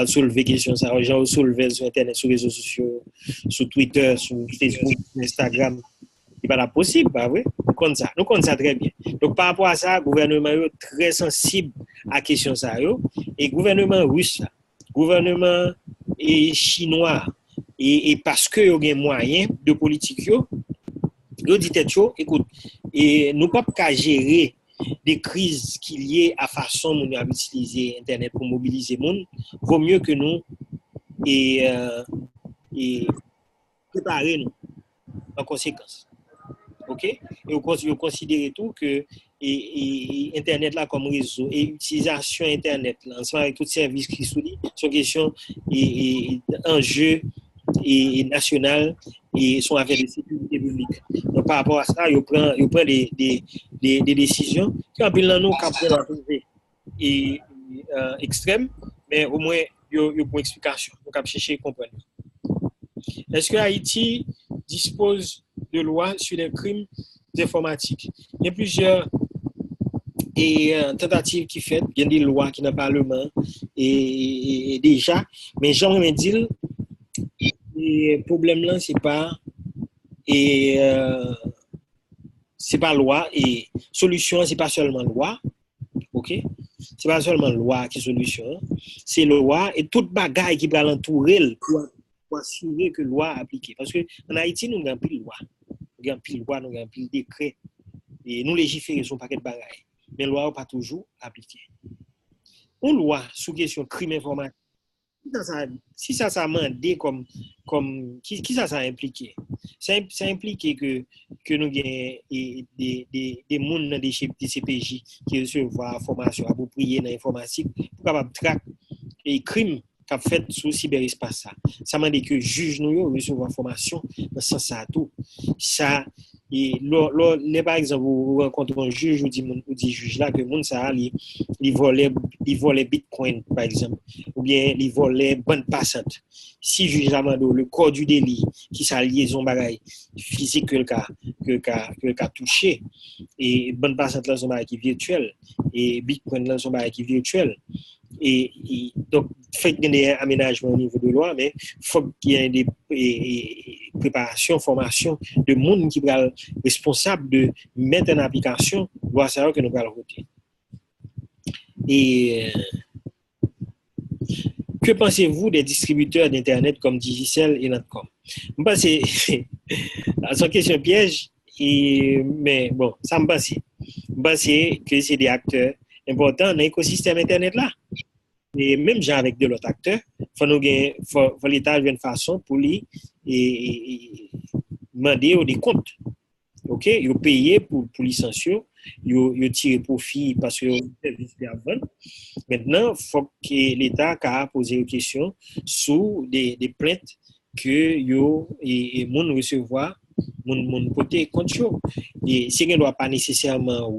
soulever la question. Ça, les gens soulever sur Internet, sur les réseaux sociaux, sur Twitter, sur Facebook, sur Instagram. Ce n'est pas possible, pas vrai? Nous connaissons ça très bien. Donc, par rapport à ça, le gouvernement est très sensible à la question. Et le gouvernement russe, le gouvernement chinois, et parce qu'il y a des moyens de politique, ils dit écoute, et nous ne pouvons pas gérer des crises qui liées à la façon dont nous avons utilisé Internet pour mobiliser le monde. Vaut mieux que nous et préparer nous en conséquence. OK? Et vous considérez tout que Internet là comme réseau et utilisation Internet là, ensemble avec tous les services qui sont liés, sont questions et enjeux et national et sont affaires de sécurité publique. Donc par rapport à ça, ils prennent des décisions qui en pile nous capable et extrême, mais au moins ils ont une explication. On cap chercher comprendre. Est-ce que Haïti dispose de lois sur les crimes informatiques? Il y a plusieurs tentatives qui fait, il y a des lois qui dans le Parlement et déjà, mais j'aimerais dire le problème là c'est pas loi et solution c'est pas seulement loi, ok, c'est pas seulement loi qui est solution, c'est loi et toute bagaille qui va l'entourer pour assurer que loi appliquée parce que en Haïti nous avons pile loi, nous avons pile décret et nous légiférer son paquet de bagaille mais loi pas toujours appliquée. Une loi sous question crime informatique si ça demandé comme qui ça impliqué ça impliqué que nous gagne des monde dans des CPJ qui recevoir formation appropriée dans l'informatique pour capable traquer et crimes qu'a fait sous cyberespace ça demande que juge nous recevoir formation dans ce sens ça tout ça et par exemple vous rencontrez un juge ou dit juge là que monde ça il volait bitcoin par exemple ou bien il volait bande passante si juge amando le corps du délit qui sa liaison bagaille physique que le cas touché et bande passante là son bagaille qui virtuel et bitcoin là son bagaille qui virtuel et donc fait des aménagements au niveau de loi mais faut qu'il y ait des préparations formations de monde qui va responsable de mettre en application loi ça que nous allons voter. Et que pensez-vous des distributeurs d'internet comme Digicel et Natcom? Je pense que c'est une question piège mais bon ça me pense que c'est des acteurs importants dans l'écosystème internet là. Et même genre avec de l'autre acteur, faut l'État ait une façon pour lui demander des comptes. OK, ils payé pour licencier, ils tiré profit parce que service de vendre. Maintenant, il faut que l'État a posé une question sur des plaintes que yo et moun recevoir mon côté contre. Et si on ne doit pas nécessairement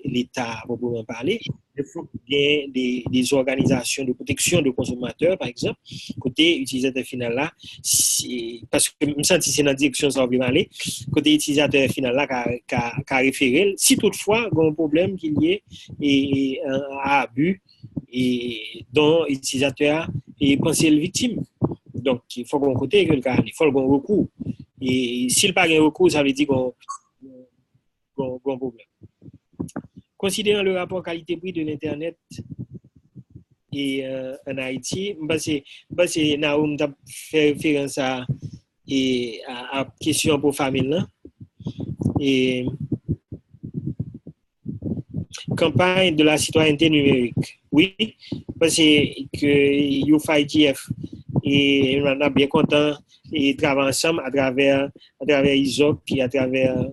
l'État proprement parler, il faut qu'il y ait des organisations de protection de consommateurs, par exemple, côté utilisateur final là, parce que je sens que c'est dans la direction ça va aller, côté utilisateur final là, qu'a référé, si toutefois il y a un problème qu'il y ait un abus et dont l'utilisateur est pensé le victime. Donc, il faut qu'on côté que le cas, il faut qu'on recours. Et s'il n'y a pas de recours, ça veut dire qu'on a un problème. Considérant le rapport qualité-prix de l'Internet et en Haïti, c'est Naoum a fait référence à question pour famille là. Et campagne de la citoyenneté numérique. Oui, parce que UFITF et on est bien content et travailler ensemble à travers ISOC et à travers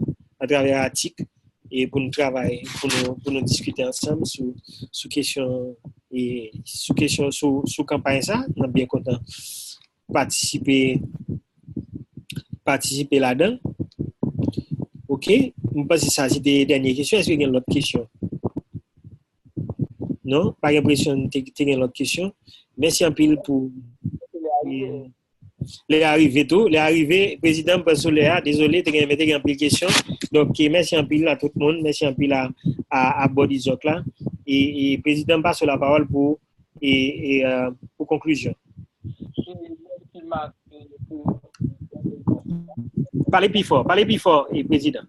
ATIC et pour nous travailler, pour nous discuter ensemble sur question et sur campagne ça, on est bien content participer là-dedans. OK, je pense que ça c'était la dernière question. Est-ce qu'il y a une autre question? Non, pas l'impression de tu as une autre question. Merci un peu pour les arrivées tout. Les arrivées, président Bassoléa, désolé, tu as mis un peu de questions. Donc, merci un peu à tout le monde. Merci un peu à Bodizok là. Et président passe la parole pour conclusion. Parlez plus fort, et président.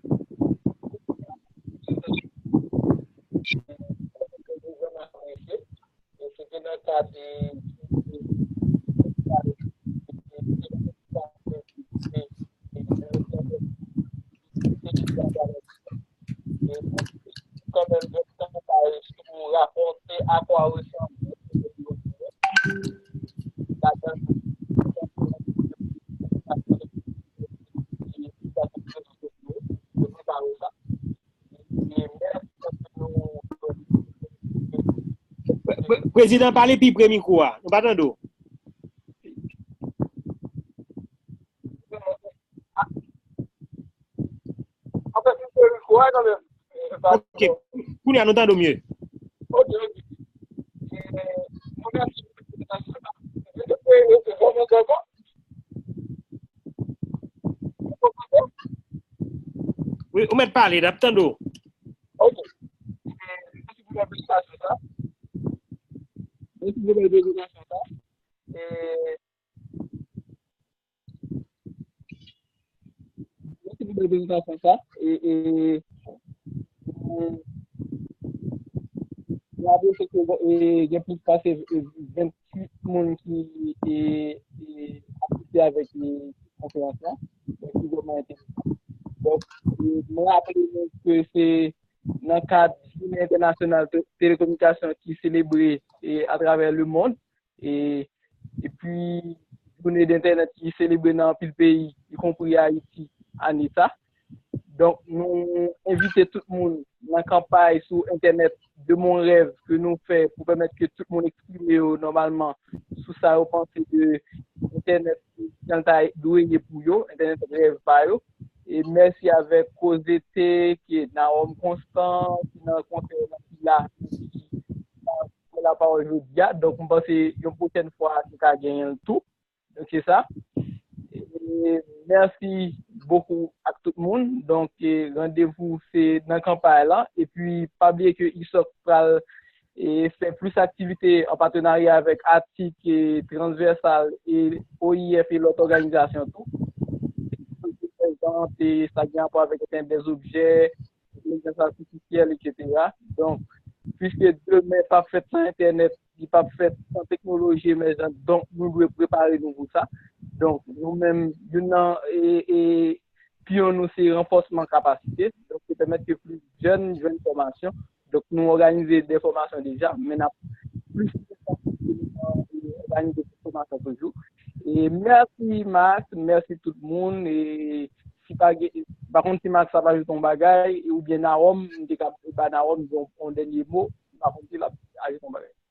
Pour raconter à quoi ressemble Président, parlez puis premier coup. Nous pas d'eau. OK. Pour nous entendre mieux. OK. Oui, on met parler d'abtando. OK. Merci pour la présentation ça. Merci pour la présentation ça. Merci pour la présentation ça. Et il y a plus passé 28 personnes qui est assisté avec les conférences là. Donc, c'est vraiment intéressant. Donc, je me rappelle que c'est dans le cadre du Journée internationale de télécommunications qui est célébrée à travers le monde. Et puis, Journée d'Internet qui est célébrée dans tout le pays, y compris Haïti, en État. Donc, nous invitons tout le monde dans la campagne sur Internet de mon rêve que nous faisons pour permettre que tout le monde exprime normalement sous ça, vous pensez de Internet doué pour eux, Internet rêve par eux. Et merci avec Cosette qui est dans Homme Constant, qui est dans le conseil là, qui la parole aujourd'hui. Donc, on pense que une prochaine fois, nous allons gagner le tout. Donc, c'est ça. Et merci beaucoup à tout le monde. Donc, rendez-vous, c'est dans la campagne là. Et puis, pas oublier que ISOC et fait plus d'activités en partenariat avec ATIC et Transversal et OIF et l'autre organisation tout. Et ça vient avec des objets, l'intelligence artificielle, etc. Donc, puisque demain pas fait sans Internet, il pas fait sans technologie émergente, donc nous devons préparer nous pour ça. Donc, nous-mêmes, et puis nous, c'est renforcement de capacité, donc c'est permettre que plus jeunes formation. Donc, nous organisons des formations déjà, mais plus compagnie de formation toujours. Et merci Mas, merci tout le monde. Et si par contre, si Mas ça va ajouter ton bagage, ou bien Narom, on dit Narom, on dernier mot, par contre, il a ajouté ton bagage.